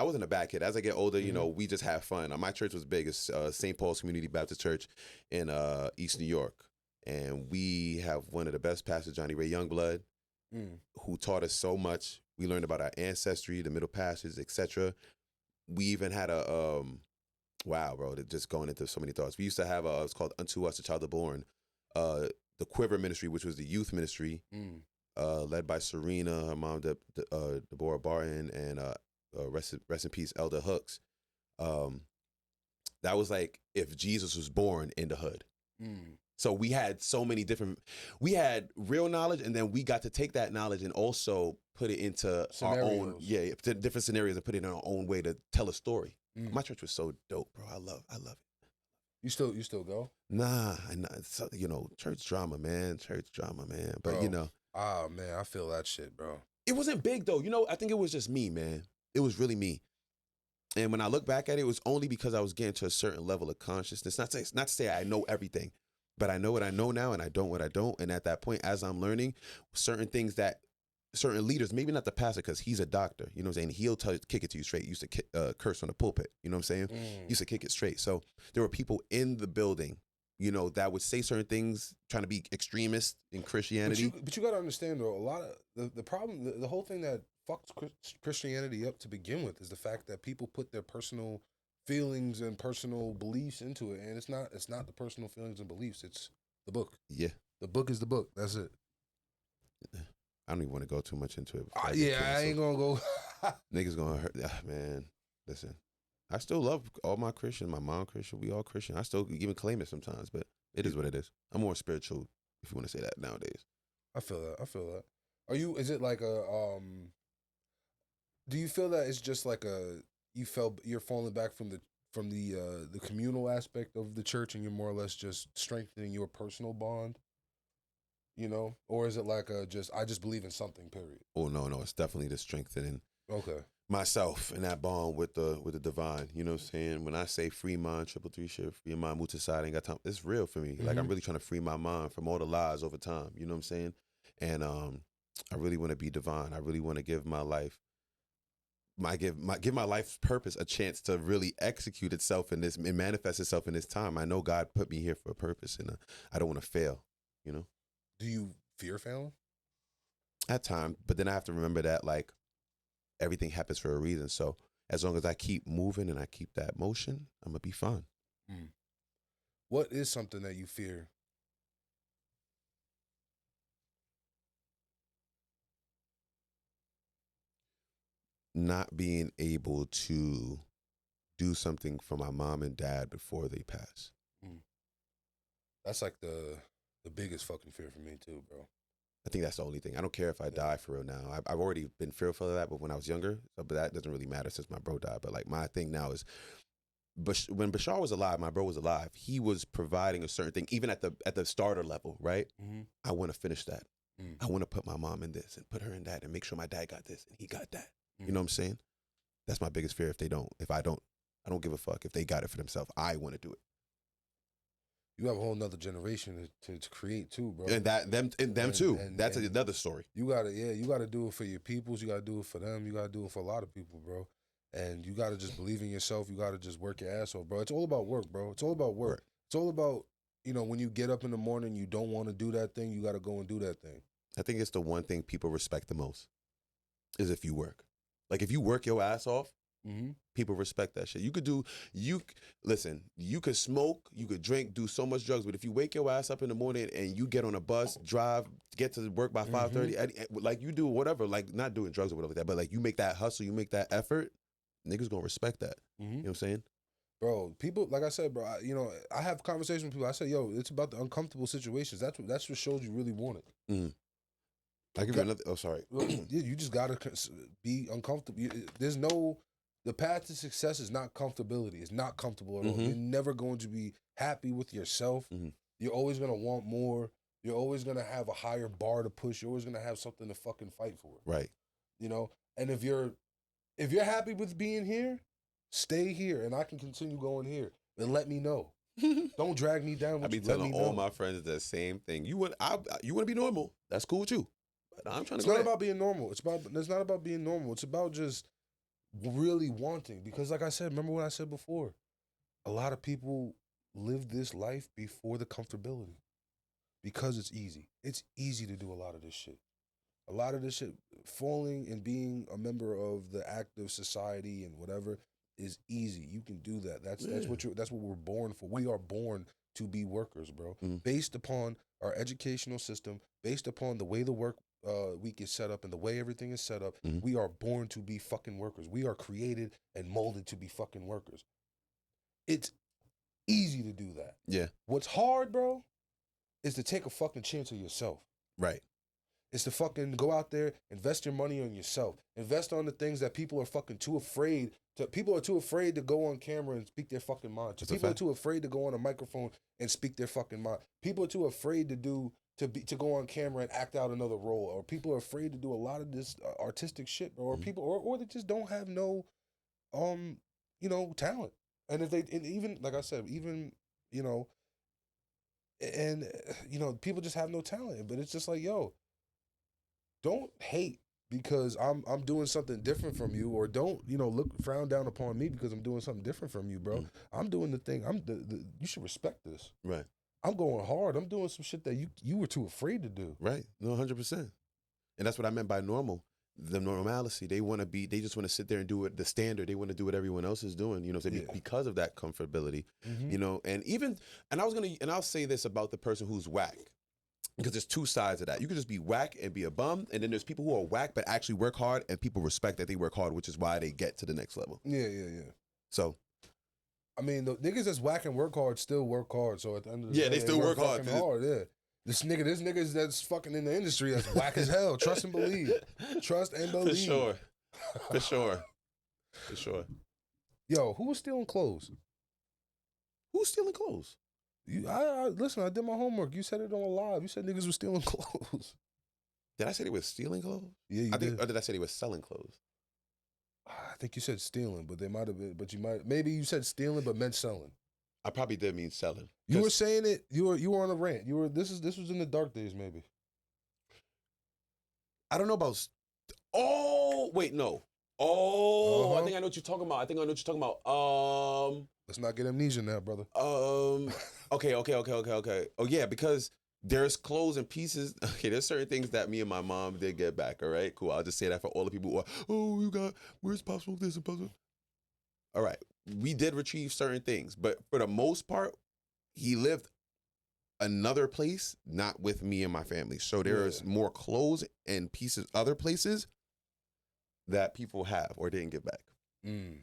wasn't a bad kid. As I get older, you know, we just have fun. My church was big. It's St. Paul's Community Baptist Church in East New York. And we have one of the best pastors, Johnny Ray Youngblood, who taught us so much. We learned about our ancestry, the Middle Passage, etc. We even had a wow, bro, just going into so many thoughts. We used to have it's called Unto Us, the Child of Born, the Quiver Ministry, which was the youth ministry, led by Serena, her mom, Deborah Barton, and rest in peace, Elder Hooks. That was like if Jesus was born in the hood. So we had so many we had real knowledge, and then we got to take that knowledge and also put it into scenarios. our own, different scenarios, and put it in our own way to tell a story. My church was so dope, bro. I love it. You still go? Nah, you know, church drama, man. But bro, you know, man, I feel that shit, bro. It wasn't big though. You know, I think it was just me, man. It was really me. And when I look back at it, it was only because I was getting to a certain level of consciousness. Not to say I know everything, but I know what I know now, and I don't what I don't. And at that point, as I'm learning certain things that certain leaders, maybe not the pastor, because he's a doctor, you know what I'm saying? He'll kick it to you straight. He used to curse on the pulpit, you know what I'm saying? He used to kick it straight. So there were people in the building, you know, that would say certain things, trying to be extremist in Christianity. But you got to understand, though, a lot of the problem, the whole thing that fucks Christianity up to begin with is the fact that people put their personal feelings and personal beliefs into it, and it's not the personal feelings and beliefs, it's the book. Yeah. The book is the book. That's it. I don't even want to go too much into it. I ain't gonna go. Niggas gonna hurt. Man, listen. I still love all my Christian. My mom Christian. We all Christian. I still even claim it sometimes, but it is what it is. I'm more spiritual, if you want to say that nowadays. I feel that. Is it like do you feel that it's just like you're falling back from from the communal aspect of the church, and you're more or less just strengthening your personal bond, you know, or is it like I just believe in something, period? Oh no, it's definitely the strengthening Okay. myself and that bond with the divine. You know what I'm saying? When I say free mind, 333 shit, free mind, Mutaside, ain't got time. It's real for me. Like I'm really trying to free my mind from all the lies over time. You know what I'm saying? And I really want to be divine. I really want to give my life, give my life's purpose a chance to really execute itself in this and manifest itself in this time. I know God put me here for a purpose, and I don't want to fail. You know? Do you fear failing? At times, but then I have to remember that like everything happens for a reason. So as long as I keep moving and I keep that motion, I'm gonna be fine. What is something that you fear? Not being able to do something for my mom and dad before they pass. That's like the biggest fucking fear for me too, bro. I think that's the only thing. I don't care if I die for real now. I've already been fearful of that, but when I was younger, but that doesn't really matter since my bro died. But like my thing now is, when Bashar was alive, my bro was alive. He was providing a certain thing, even at the starter level, right? I want to finish that. I want to put my mom in this and put her in that and make sure my dad got this and he got that. You know what I'm saying? That's my biggest fear. If I don't give a fuck if they got it for themselves. I want to do it. You have a whole nother generation to create too, bro. And them too. That's another story. You gotta do it for your peoples. You gotta do it for them. You gotta do it for a lot of people, bro. And you gotta just believe in yourself. You gotta just work your ass off, bro. It's all about work, bro. It's all about work. Right. It's all about, when you get up in the morning, you don't want to do that thing. You gotta go and do that thing. I think it's the one thing people respect the most is if you work. Like if you work your ass off, people respect that shit. You could smoke, you could drink, do so much drugs, but if you wake your ass up in the morning and you get on a bus, drive, get to work by 5:30, like you do whatever, like not doing drugs or whatever like that, but like you make that hustle, you make that effort, niggas gonna respect that. You know what I'm saying? Bro, people, like I said, bro, I have conversations with people. I say, yo, it's about the uncomfortable situations. That's what shows you really want it. I give you another. Oh, sorry. You just gotta be uncomfortable. The path to success is not comfortability. It's not comfortable at all. You're never going to be happy with yourself. You're always gonna want more. You're always gonna have a higher bar to push. You're always gonna have something to fucking fight for. Right. And if you're happy with being here, stay here, and I can continue going here. And let me know. Don't drag me down. I be telling all my friends the same thing. You want to be normal? That's cool with you. But I'm trying to. It's not about being normal. It's not about being normal. It's about just really wanting. Because, like I said, remember what I said before? A lot of people live this life before the comfortability because it's easy. It's easy to do a lot of this shit. A lot of this shit, falling and being a member of the active society and whatever is easy. You can do that. That's what we're born for. We are born to be workers, bro. Based upon our educational system, based upon the way the work week is set up and the way everything is set up, we are born to be fucking workers. We are created and molded to be fucking workers. It's easy to do that. Yeah. What's hard, bro, is to take a fucking chance on yourself. Right. It's to fucking go out there, invest your money on yourself. Invest on the things that people are fucking too afraid to. People are too afraid to go on camera and speak their fucking mind. People are too afraid to go on a microphone and speak their fucking mind. People are too afraid to go on camera and act out another role. Or people are afraid to do a lot of this artistic shit. Or people, or they just don't have no, talent. And if even like I said, people just have no talent. But it's just like, yo. Don't hate because I'm doing something different from you, or don't frown down upon me because I'm doing something different from you, bro. I'm doing the thing. You should respect this. Right. I'm going hard. I'm doing some shit that you were too afraid to do. Right. No, 100%. And that's what I meant by normal. The normalcy. They just want to sit there and do it. The standard. They want to do what everyone else is doing. Because of that comfortability. And I'll say this about the person who's whack. Because there's two sides of that. You could just be whack and be a bum, and then there's people who are whack but actually work hard, and people respect that they work hard, which is why they get to the next level. Yeah. So, I mean, the niggas that's whack and work hard still work hard. So at the end of the day, they still work hard. Yeah. This niggas that's fucking in the industry that's whack as hell. Trust and believe. Trust and believe. For sure. Yo, who was stealing clothes? Who's stealing clothes? Listen, I did my homework. You said it on live. You said niggas was stealing clothes. Did I say they were stealing clothes? Yeah, you I think, did. or did I say they were selling clothes? I think you said stealing, but they might have been. But maybe you said stealing, but meant selling. I probably did mean selling. You were saying it. You were on a rant. This was in the dark days, maybe. I don't know about. Oh wait, no. Oh, I Uh-huh. think I know what you're talking about. I think I know what you're talking about. Let's not get amnesia now, brother. Okay. Oh yeah, because there's clothes and pieces. Okay, there's certain things that me and my mom did get back. All right, cool. I'll just say that for all the people who are, oh, you got, where's Pop Smoke this and Pop Smoke? All right, we did retrieve certain things, but for the most part, he lived another place, not with me and my family. So there's more clothes and pieces other places that people have or didn't get back. Mm.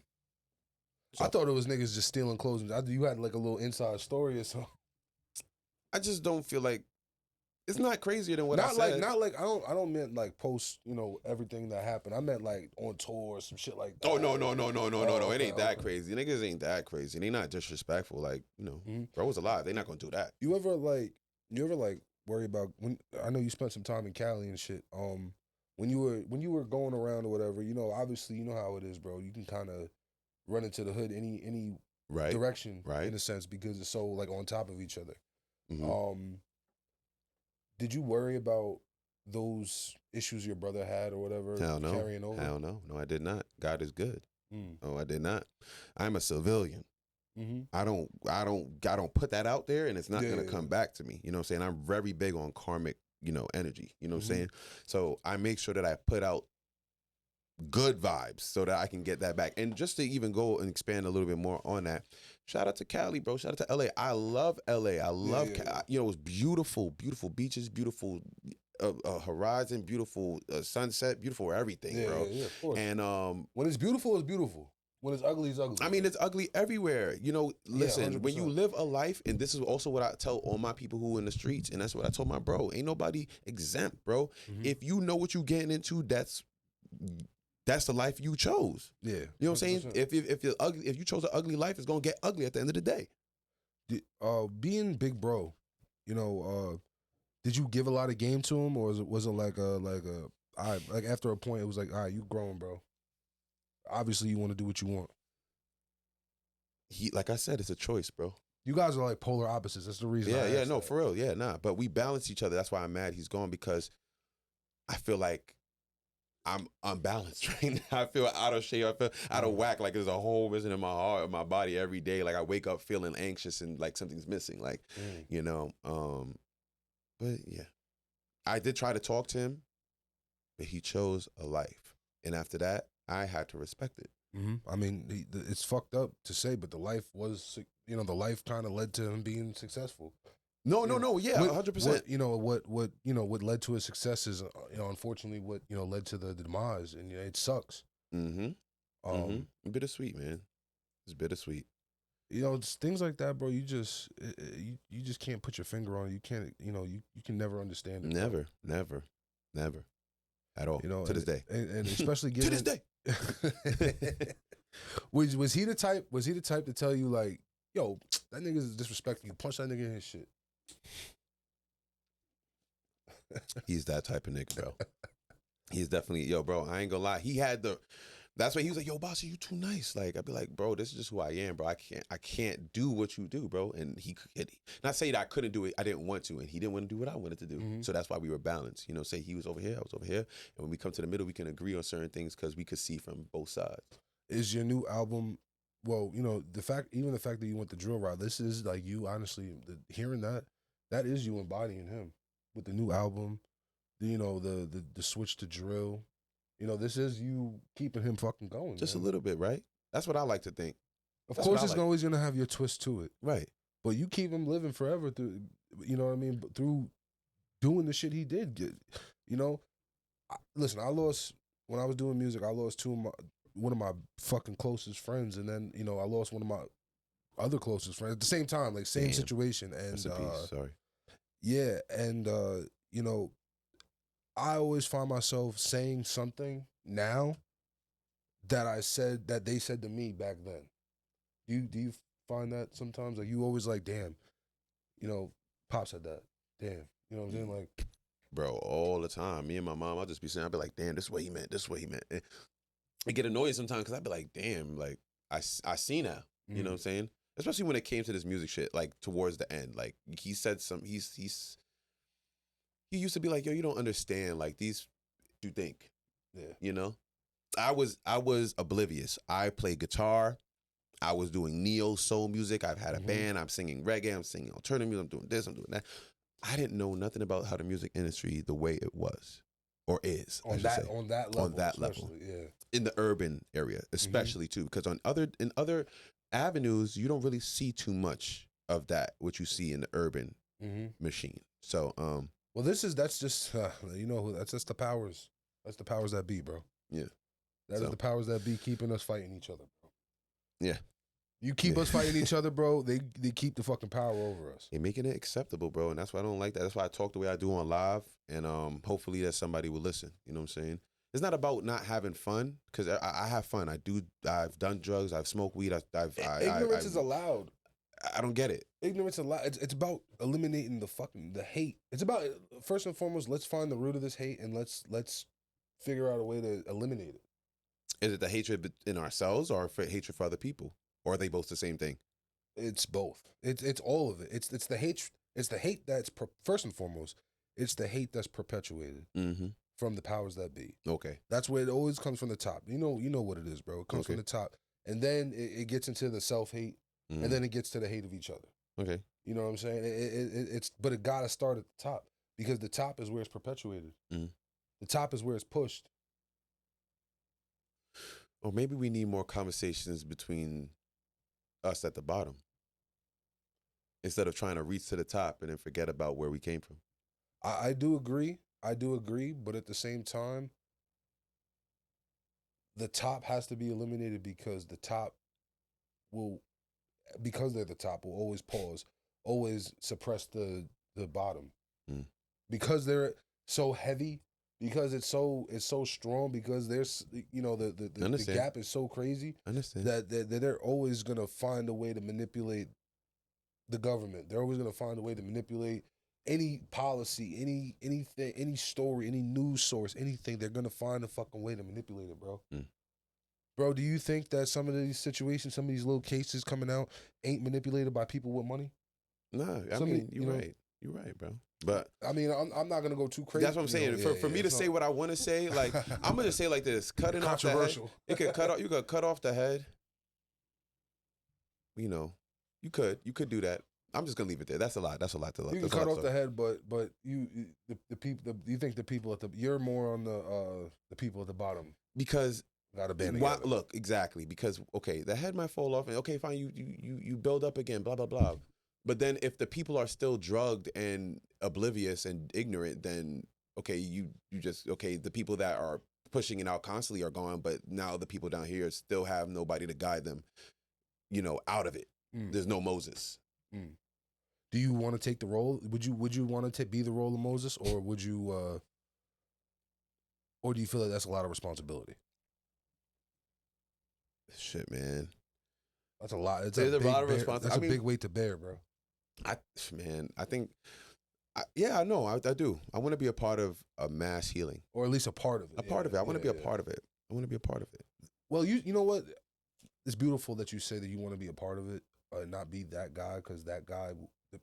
So, I thought it was niggas just stealing clothes. You had like a little inside story or something. I just don't feel like it's not crazier than what I said. Not like I don't mean like post, everything that happened. I meant like on tour or some shit like that. Oh no. It ain't that Okay. crazy. Niggas ain't that crazy. They not disrespectful. Like, bro was alive. They not gonna do that. You ever worry about when I know you spent some time in Cali and shit. When you were going around or whatever, obviously you know how it is, bro. You can kind of run into the hood any Right. direction, Right. in a sense, because it's so like on top of each other. Mm-hmm. Did you worry about those issues your brother had or whatever Hell no. carrying over? Hell no. No, I did not. God is good. Mm. No, I did not. I'm a civilian. Mm-hmm. I don't put that out there, and it's not gonna come back to me. You know what I'm saying? I'm very big on karmic, energy. You know what I'm saying? So I make sure that I put out good vibes so that I can get that back. And just to even go and expand a little bit more on that, shout out to Cali, bro. Shout out to LA. I love LA. I love, it was beautiful, beautiful beaches, beautiful horizon, beautiful sunset, beautiful everything, bro. Yeah, of course. And when it's beautiful, it's beautiful. When it's ugly, it's ugly. I mean, it's ugly everywhere. Listen, when you 100%. live a life, and this is also what I tell all my people who in the streets, and that's what I told my bro. Ain't nobody exempt, bro. Mm-hmm. If you know what you getting into, that's the life you chose. Yeah. You know what I'm saying? If you chose an ugly life, it's gonna get ugly at the end of the day. Being big bro, did you give a lot of game to him, or was it like after a point it was like, all right, you grown, bro. Obviously, you want to do what you want. Like I said, it's a choice, bro. You guys are like polar opposites. That's the reason. Yeah, no, for real. Yeah, nah. But we balance each other. That's why I'm mad he's gone, because I feel like I'm unbalanced right now. I feel out of shape. I feel out of whack. Like there's a hole missing in my heart, in my body every day. Like I wake up feeling anxious and like something's missing. Like, but yeah, I did try to talk to him, but he chose a life. And after that, I had to respect it. Mm-hmm. I mean, it's fucked up to say, but the life was, the life kind of led to him being successful. No, yeah, 100%. What led to his success is, unfortunately, what led to the demise, and it sucks. Bittersweet, man. It's bittersweet. It's things like that, bro. You just can't put your finger on it. You can't, you can never understand it. Never, at all. To this day, and especially given to this day. was he the type to tell you like, yo, that nigga's disrespecting you, punch that nigga in his shit? He's that type of nigga, bro. He's definitely, bro, I ain't gonna lie. That's why he was like, yo, Obasi, you too nice. Like, I'd be like, bro, this is just who I am, bro. I can't do what you do, bro. And he could, not say that I couldn't do it, I didn't want to, and he didn't want to do what I wanted to do. Mm-hmm. So that's why we were balanced. Say he was over here, I was over here. And when we come to the middle, we can agree on certain things because we could see from both sides. Is your new album, well, the fact that you went the drill route, this is like you, honestly, hearing that is you embodying him with the new album, the switch to drill. This is you keeping him fucking going. Just a little bit, right? That's what I like to think. Of course, it's always going to have your twist to it. Right. But you keep him living forever through, what I mean? Through doing the shit he did. Listen, when I was doing music, I lost one of my fucking closest friends. And then, I lost one of my other closest friends at the same time, like same situation. And, rest in peace. Sorry. Yeah. And, I always find myself saying something now that they said to me back then. Do you find that sometimes? Like, you always like, damn, you know, Pop said that. Damn. You know what I'm saying? Like, Bro, all the time. Me and my mom, I'll just be saying, I'll be like, damn, this is what he meant. This is what he meant. And it get annoying sometimes because I'd be like, damn, like, I see now. You know what I'm saying? Especially when it came to this music shit, like, towards the end. Like, he said he used to be like, yo, you don't understand. Like, these, you think. Yeah. You know? I was oblivious. I played guitar. I was doing neo soul music. I've had a band. I'm singing reggae. I'm singing alternative music. I'm doing this. I'm doing that. I didn't know nothing about how the music industry the way it was or is on that level, yeah. In the urban area, especially too, because in other avenues you don't really see too much of that what you see in the urban machine. So well, that's just that's just the powers. That's the powers that be, bro. Yeah, that is the powers that be keeping us fighting each other, bro. Yeah. You keep us fighting each other, bro. They keep the fucking power over us. They're making it acceptable, bro, and that's why I don't like that. That's why I talk the way I do on live, and hopefully that somebody will listen. You know what I'm saying? It's not about not having fun, because I have fun. I've done drugs. I've smoked weed. Ignorance is allowed. I don't get it. Ignorance allowed. It's about eliminating the hate. It's about, first and foremost, let's find the root of this hate and let's figure out a way to eliminate it. Is it the hatred in ourselves or hatred for other people? Or are they both the same thing? It's both. It's all of it. It's the hate. It's the hate that's first and foremost. It's the hate that's perpetuated from the powers that be. Okay, that's where it always comes from the top. You know what it is, bro. It comes from the top, and then it gets into the self hate, and then it gets to the hate of each other. Okay, you know what I'm saying? But it gotta start at the top, because the top is where it's perpetuated. The top is where it's pushed. Or maybe we need more conversations between us at the bottom, instead of trying to reach to the top and then forget about where we came from. I do agree. But at the same time, the top has to be eliminated, because the top because they're the top, will always suppress the bottom. Because they're so heavy, because it's so strong, because there's the gap is so crazy. That they're always gonna find a way to manipulate the government. They're always gonna find a way to manipulate any policy, anything, any story, any news source, anything. They're gonna find a fucking way to manipulate it, bro. Bro, do you think that some of these situations, some of these little cases coming out, ain't manipulated by people with money? Nah, you're right. You're right, bro. But I mean, I'm not gonna go too crazy. That's what I'm saying. For me to say what I want to say, like, I'm gonna say like this: cutting off the head. You could cut off the head. You know, you could do that. I'm just gonna leave it there. That's a lot. You can cut off the head, but you think the people you're more on the people at the bottom, because gotta band together. Together. Look, exactly, because the head might fall off, and okay, fine, you build up again, blah blah blah. But then if the people are still drugged and oblivious and ignorant, then okay, the people that are pushing it out constantly are gone, but now the people down here still have nobody to guide them, out of it. There's no Moses. Do you want to take the role? Would you want to be the role of Moses, or would you, or do you feel like that's a lot of responsibility? Shit, man, that's a lot. It's a lot of responsibility. That's a big weight to bear, bro. I think, I know, I do. I want to be a part of a mass healing, or at least a part of it. I want to be a part of it. I want to be a part of it. Well, you know what? It's beautiful that you say that you want to be a part of it, not be that guy, because that guy, the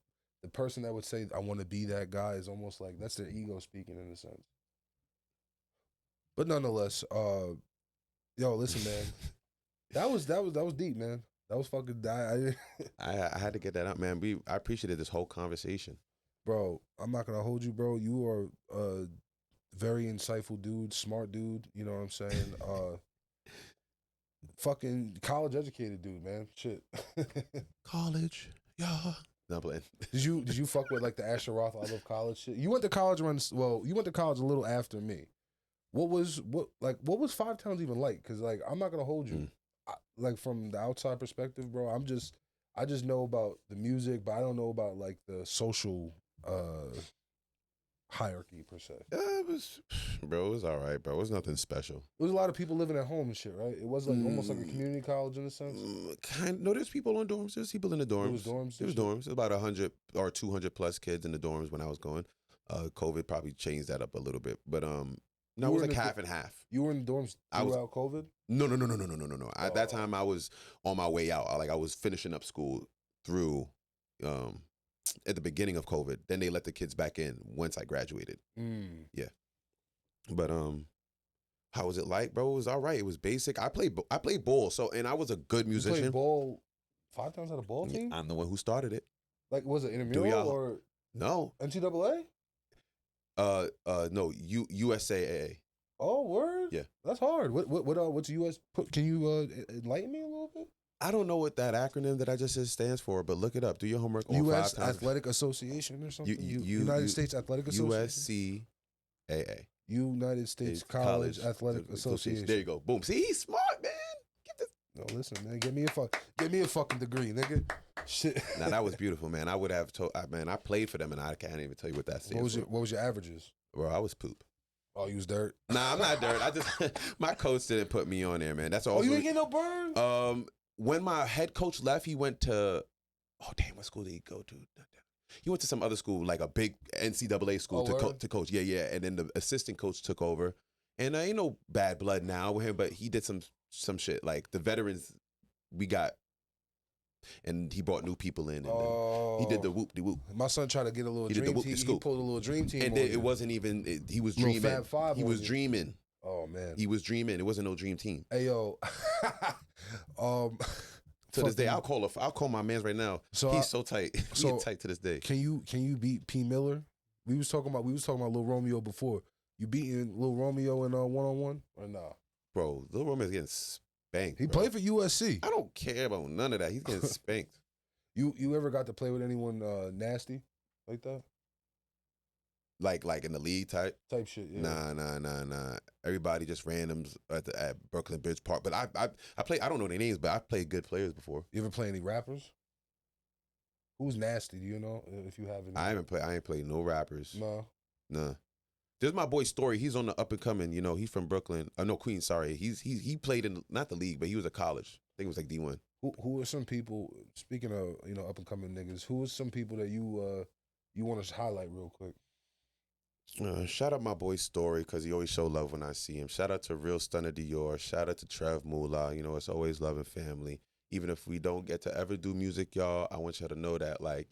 person that would say I want to be that guy, is almost like that's their ego speaking, in a sense. But nonetheless, listen, man, that was deep, man. That was fucking. I had to get that out, man. I appreciated this whole conversation, bro. I'm not gonna hold you, bro. You are a very insightful dude, smart dude. You know what I'm saying? Fucking college educated dude, man. Shit. College, yeah. Not playing. Did you fuck with like the Asher Roth I Love College shit? You went to college you went to college a little after me. What was 5 Towns even like? Because like, I'm not gonna hold you. Like, from the outside perspective, bro, I just know about the music, but I don't know about like the social hierarchy per se? It was, bro. It was all right, bro. It was nothing special. There was a lot of people living at home and shit, right? It was like almost like a community college in a sense. No, there's people on dorms. There's people in the dorms. It was dorms. There was dorms. There's about 100 or 200 plus kids in the dorms when I was going. COVID probably changed that up a little bit, but no, it was like half and half. You were in the dorms throughout COVID? No. At that time, I was on my way out. I was finishing up school through at the beginning of COVID. Then they let the kids back in once I graduated. Yeah, but how was it like, bro? It was all right. It was basic. I played ball, and I was a good musician. You played ball 5 times at a ball team? I'm the one who started it. Like, was it intramural or no NCAA? No, USAA. Oh, word? Yeah, that's hard. What's US? Can you enlighten me a little bit? I don't know what that acronym that I just said stands for, but look it up. Do your homework. U.S. Athletic Association or something. United States Athletic Association. USCAA. United States College Athletic Association. There you go. Boom. See, he's smart, man. No, listen, man. Give me a fucking degree, nigga. Shit. Now that was beautiful, man. I would have told. Man, I played for them, and I can't even tell you what that stands for. What was your averages? Bro, I was poop. Oh, you was dirt. Nah, I'm not dirt. I just my coach didn't put me on there, man. That's all. Oh, you didn't get no burn. When my head coach left, he went to. Oh damn, what school did he go to? He went to some other school, like a big NCAA school to coach. Yeah. And then the assistant coach took over. And ain't no bad blood now with him, but he did some shit. Like the veterans, we got, and he brought new people in. And he did the whoop de whoop. My son tried to get a little dream team. He pulled a little dream team. And then it wasn't even. He was dreaming. Fab Five. He was dreaming. Oh man, he was dreaming. It wasn't no dream team. Hey yo, to this day, I'll call my man's right now. So he's so tight. He's tight to this day. Can you beat P Miller? We was talking about Lil Romeo before. You beating Lil Romeo in 1-on-1 or nah? Bro, Lil Romeo's getting spanked. He played for USC. I don't care about none of that. He's getting spanked. You ever got to play with anyone nasty like that? Like in the league type shit. Yeah. Nah. Everybody just randoms at Brooklyn Bridge Park. But I play. I don't know their names, but I've played good players before. You ever play any rappers? Who's nasty? Do you know if you have any? I ain't played no rappers. No. Nah. There's my boy Story. He's on the up and coming. You know, he's from Brooklyn. No, Queens. Sorry. He played in not the league, but he was at college. I think it was like D1. Who are some people? Speaking of up and coming niggas, who are some people that you want to highlight real quick? Shout out my boy Story because he always show love when I see him. Shout out to Real Stunner Dior. Shout out to Trev Moolah. You know, it's always love and family. Even if we don't get to ever do music, y'all, I want y'all to know that, like,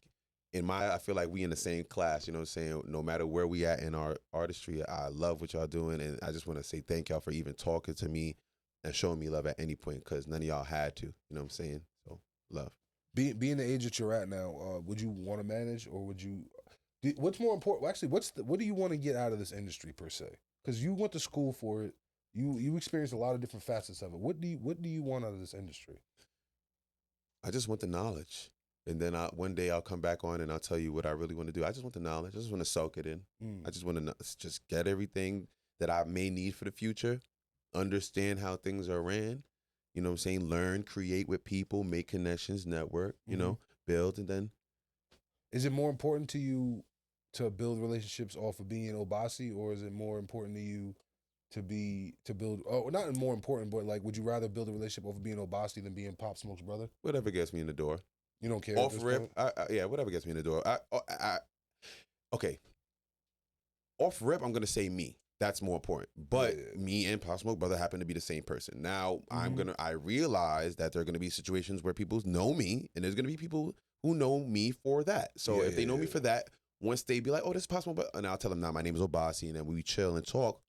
I feel like we in the same class, you know what I'm saying? No matter where we at in our artistry, I love what y'all doing. And I just want to say thank y'all for even talking to me and showing me love at any point because none of y'all had to, you know what I'm saying? So, love. Being the age that you're at now, would you want to manage or would you... What's more important? Well, actually, what do you want to get out of this industry per se? Because you went to school for it, you experienced a lot of different facets of it. What do you want out of this industry? I just want the knowledge, and then one day I'll come back on and I'll tell you what I really want to do. I just want the knowledge. I just want to soak it in. I just want to just get everything that I may need for the future, understand how things are ran. You know what I'm saying? Learn, create with people, make connections, network. You know, build, and then. Is it more important to you to build relationships off of being Obasi, or is it more important to you to build? Oh, not more important, but like, would you rather build a relationship off of being Obasi than being Pop Smoke's brother? Whatever gets me in the door. You don't care. Off rip, yeah, whatever gets me in the door. Okay. Off rip, I'm gonna say me. That's more important. But me and Pop Smoke brother happen to be the same person. Now I realize that there are gonna be situations where people know me, and there's gonna be people who know me for that. So if they know me for that, once they be like, oh, this is Pop Smoke, and I'll tell them, nah, my name is Obasi, and then we chill and talk,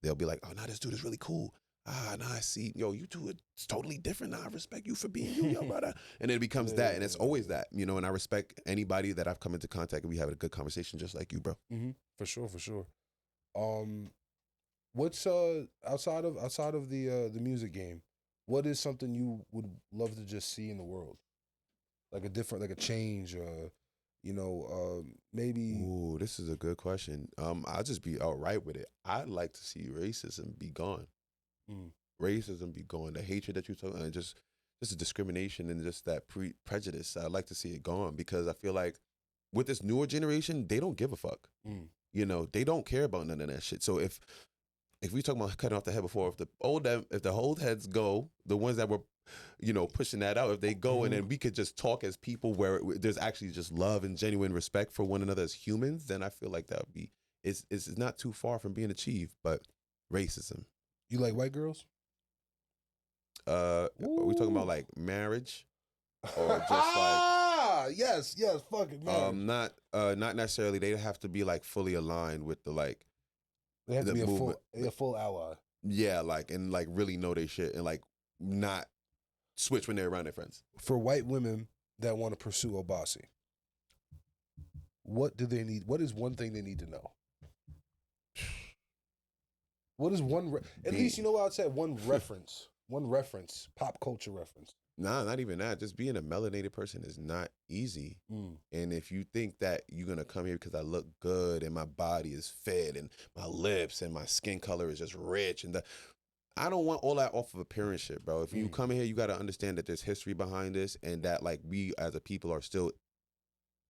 they'll be like, oh, nah, this dude is really cool. Nah, I see, yo, you two are totally different. Nah, I respect you for being you, yo, brother. And then it becomes that, and it's always that, you know, and I respect anybody that I've come into contact and we have a good conversation just like you, bro. For sure. What's outside of the music game, what is something you would love to just see in the world? Like a change, maybe. Ooh, this is a good question. I'll just be outright with it. I'd like to see racism be gone. Racism be gone. The hatred that you talk, and just the discrimination and just that prejudice. I'd like to see it gone because I feel like with this newer generation, they don't give a fuck. You know, they don't care about none of that shit. So if we talking about cutting off the head before, if the old heads go, the ones that were, you know, pushing that out, if they go and then we could just talk as people where there's actually just love and genuine respect for one another as humans, then I feel like that would be, it's not too far from being achieved. But racism. You like white girls? Are we talking about like marriage or just like yes, fucking marriage. not necessarily. They have to be like fully aligned with the like. They have to be a full ally. Yeah, like and like really know their shit and like not switch when they're around their friends. For white women that want to pursue Obasi, what do they need? What is one thing they need to know? What is one? At least you know what I'd say. One reference, pop culture reference. Nah, not even that. Just being a melanated person is not easy. And if you think that you're gonna come here because I look good and my body is fit and my lips and my skin color is just rich and I don't want all that off of appearance shit, bro. If you come in here, you got to understand that there's history behind this and that like we as a people are still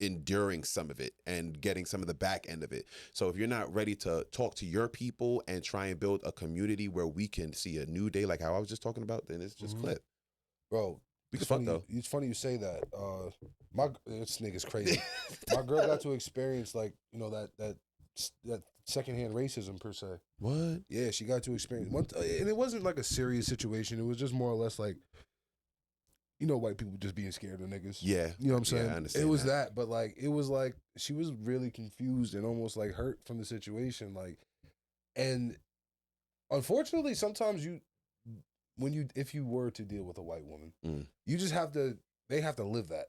enduring some of it and getting some of the back end of it. So if you're not ready to talk to your people and try and build a community where we can see a new day, like how I was just talking about, then it's just clip. Bro, it's funny, though. It's funny you say that. This nigga's crazy. My girl got to experience like, you know, that secondhand racism per se. What? Yeah, she got to experience and it wasn't like a serious situation. It was just more or less like, you know, white people just being scared of niggas. Yeah. You know what I'm saying? Yeah, I understand it was that, but like it was like she was really confused and almost like hurt from the situation. Like, and unfortunately, sometimes if you were to deal with a white woman, you just they have to live that.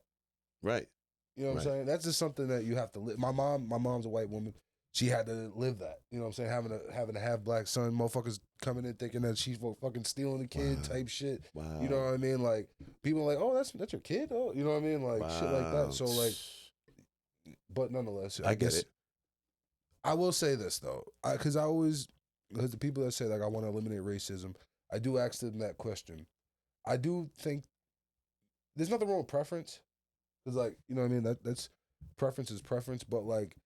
Right. You know what I'm saying? That's just something that you have to live. My mom's a white woman. She had to live that. You know what I'm saying? Having a half black son, motherfuckers coming in thinking that she's fucking stealing the kid type shit. Wow. You know what I mean? Like people are like, oh, that's your kid? Oh, you know what I mean? Like shit like that. So like, but nonetheless, I guess it. I will say this though, because the people that say like I want to eliminate racism, I do ask them that question. I do think there's nothing wrong with preference. It's like, you know what I mean? That's preference is preference, but like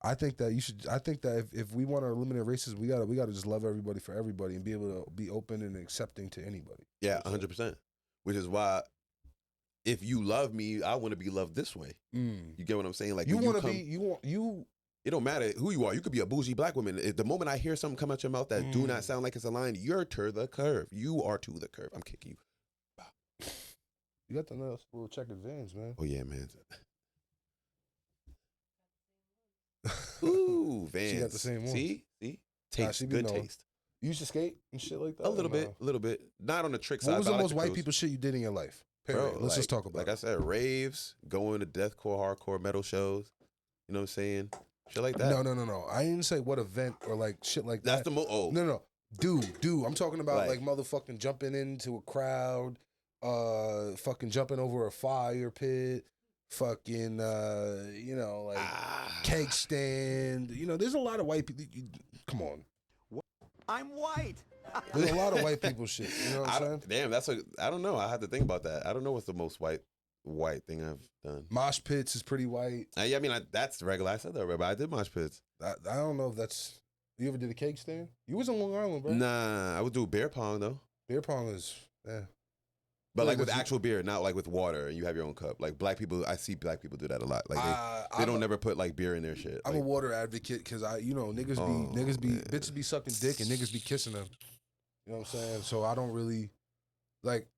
I think that if we want to eliminate racism, we gotta just love everybody for everybody and be able to be open and accepting to anybody. Yeah, 100%. Which is why if you love me, I want to be loved this way. You get what I'm saying? Like you want to be. It don't matter who you are. You could be a bougie black woman. The moment I hear something come out your mouth that do not sound like it's aligned, you're to the curve. You are to the curve. I'm kicking you. Wow. You got the nice little checkered Vans, man. Oh yeah, man. Ooh, Vans. She got the same one. See? Taste, good taste. You used to skate and shit like that? A little bit. Not on the trick side. What was the most white people shit you did in your life? Period. Bro, Let's just talk about like it. I said, raves, going to deathcore, hardcore metal shows. You know what I'm saying? Shit like that. No. I didn't say what event or like shit like that. That's the most. Oh. No. Dude. I'm talking about like motherfucking jumping into a crowd, fucking jumping over a fire pit, fucking, you know, like cake stand. You know, there's a lot of white people. Come on. I'm white. There's a lot of white people shit. You know what I'm saying? Damn, I don't know. I have to think about that. I don't know what's the most white thing I've done. Mosh pits is pretty white. I mean, that's regular. I said that, but I did mosh pits. I don't know if that's. You ever did a cake stand? You was in Long Island, bro. Nah, I would do beer pong though. Beer pong is, yeah. But like with actual beer, not like with water, and you have your own cup. Like black people, I see black people do that a lot. Like they don't never put like beer in their shit. I'm a water advocate because bitches be sucking dick and niggas be kissing them. You know what I'm saying? So I don't really like.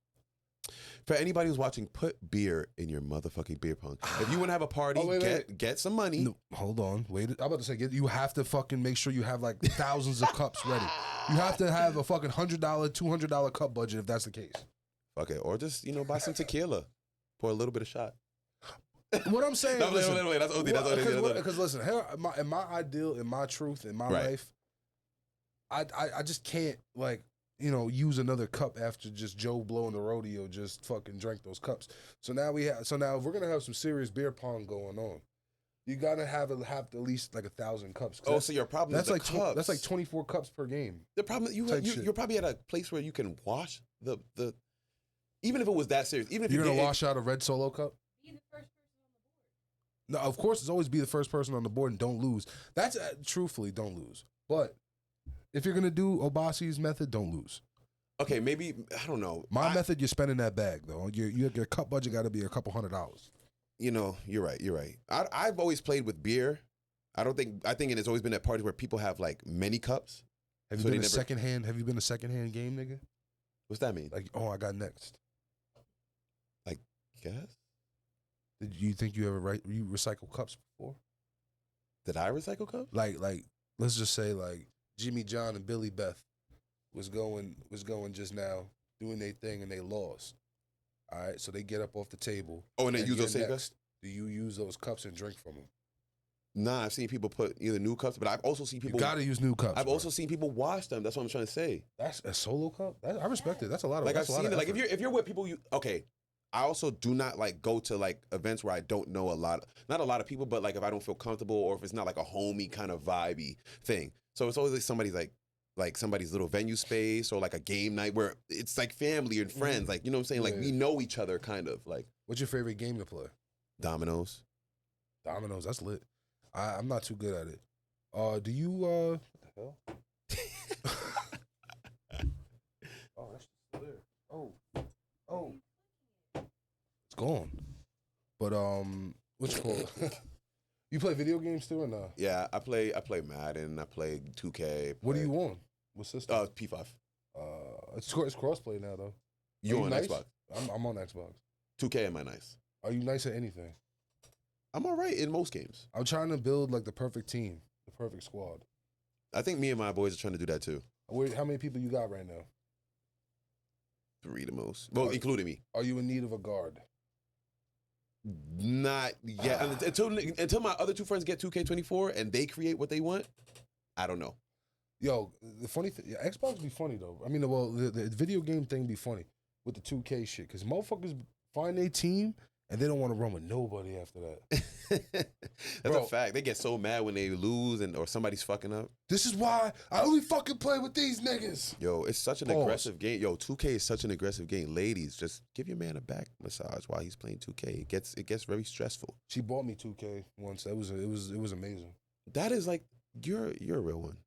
For anybody who's watching, put beer in your motherfucking beer pong. If you want to have a party, get some money. No, hold on, wait. I'm about to say, you have to fucking make sure you have like thousands of cups ready. You have to have a fucking $100, $200 cup budget if that's the case. Okay, or just buy some tequila, pour a little bit of shot. What I'm saying, wait, that's OD. Because listen, here, in my ideal, in my truth, in my life, I just can't like. Use another cup after just Joe Blow in the rodeo just fucking drank those cups. So now if we're gonna have some serious beer pong going on, you gotta have at least like 1,000 cups. Oh, so your problem is like cups. That's like 24 cups per game. The problem you're probably at a place where you can wash the even if it was that serious, even if you're gonna wash out a red Solo cup. Be the first person on the board. No, of course, it's always be the first person on the board and don't lose. That's truthfully, don't lose. But if you're gonna do Obasi's method, don't lose. Okay, maybe I don't know. My method, you're spending that bag though. Your cup budget got to be a couple $100. You know, you're right. You're right. I've always played with beer. I think it's always been at parties where people have like many cups. Have you been a secondhand? Have you been a secondhand game, nigga? What's that mean? Like, oh, I got next. Like, yes. Did you think you ever you recycle cups before? Did I recycle cups? Like, let's just say like Jimmy John and Billy Beth was going just now doing their thing and they lost. All right, so they get up off the table. Oh, and they use those same cups? Do you use those cups and drink from them? Nah, I've seen people put either new cups, but I've also seen people. You gotta use new cups. I've also seen people wash them. That's what I'm trying to say. That's a solo cup. I respect it. That's a lot of. Like I've seen it. Like effort. if you're with people, okay. I also do not like go to like events where I don't know not a lot of people, but like if I don't feel comfortable or if it's not like a homey kind of vibey thing. So it's always like somebody's like somebody's little venue space or like a game night where it's like family and friends. Like, you know what I'm saying? Like we know each other kind of like. What's your favorite game to play? Dominoes. Dominoes, that's lit. I'm not too good at it. Do you what the hell? Oh, that's still there. Oh. It's gone. But what's it called? You play video games too or no? Yeah, I play Madden, I play 2K. What do you want? What system? P5. It's crossplay now though. You on nice? Xbox? I'm on Xbox. 2K, am I nice? Are you nice at anything? I'm all right in most games. I'm trying to build like the perfect team, the perfect squad. I think me and my boys are trying to do that too. How many people you got right now? 3 the most. Well, including me. Are you in need of a guard? Not yet. Until my other 2 friends get 2K24 and they create what they want, I don't know. Yo, the funny thing, Xbox be funny though. I mean, well, the video game thing be funny with the 2K shit because motherfuckers find their team and they don't want to run with nobody after that. That's a fact. They get so mad when they lose or somebody's fucking up. This is why I only fucking play with these niggas. Yo, it's such an aggressive game. Yo, 2K is such an aggressive game. Ladies, just give your man a back massage while he's playing 2K. It gets very stressful. She bought me 2K once. It was amazing. That is like you're a real one,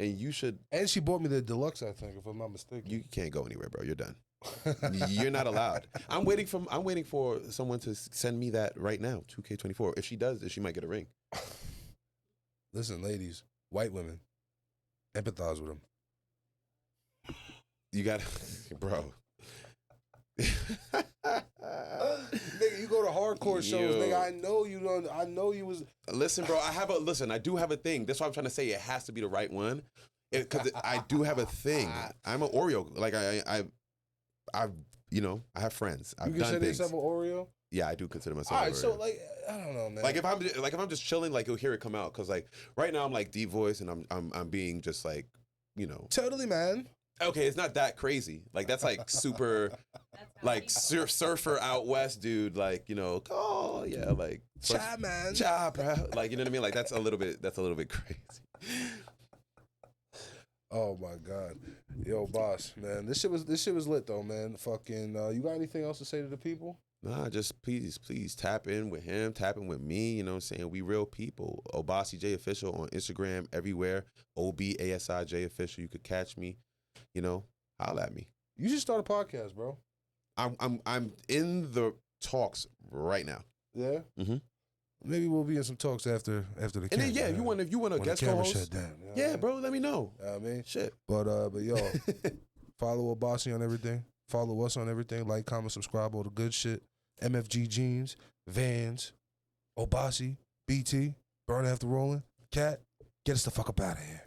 and you should. And she bought me the deluxe. I think, if I'm not mistaken. You can't go anywhere, bro. You're done. You're not allowed. I'm waiting for someone to send me that right now. 2K24. If she does, then she might get a ring. Listen, ladies, white women, empathize with them. You got, bro. Nigga, you go to hardcore shows, nigga. I know you don't. I know you was. Listen, bro. I do have a thing. That's why I'm trying to say it has to be the right one, because I do have a thing. I'm an Oreo. Like I have friends. I've you done consider things. yourself an Oreo? Yeah, I do consider myself. All right, an Oreo. so like, I don't know, man. Like if I'm just chilling, like you'll hear it come out. Cause like right now I'm like deep voice and I'm being just like, totally, man. Okay, it's not that crazy. Like that's like super, like surfer out west, dude. Like oh yeah, like cha man, cha bro. Like you know what I mean? Like that's a little bit crazy. Oh my god, yo, boss, man, this shit was lit though, man. Fucking, you got anything else to say to the people? Nah, just please tap in with him, tap in with me. You know what I'm saying? We real people. Obasi J Official on Instagram, everywhere. OBASI J Official. You could catch me. Holla at me. You should start a podcast, bro. I'm in the talks right now. Yeah. Mm-hmm. Maybe we'll be in some talks after the. And camera, then if you want to guest co-host, shut down, yeah, bro, let me know. I mean, shit. But yo, follow Obasi on everything. Follow us on everything. Like, comment, subscribe, all the good shit. MFG Jeans, Vans, Obasi, BT, Burn After Rolling, Cat. Get us the fuck up out of here.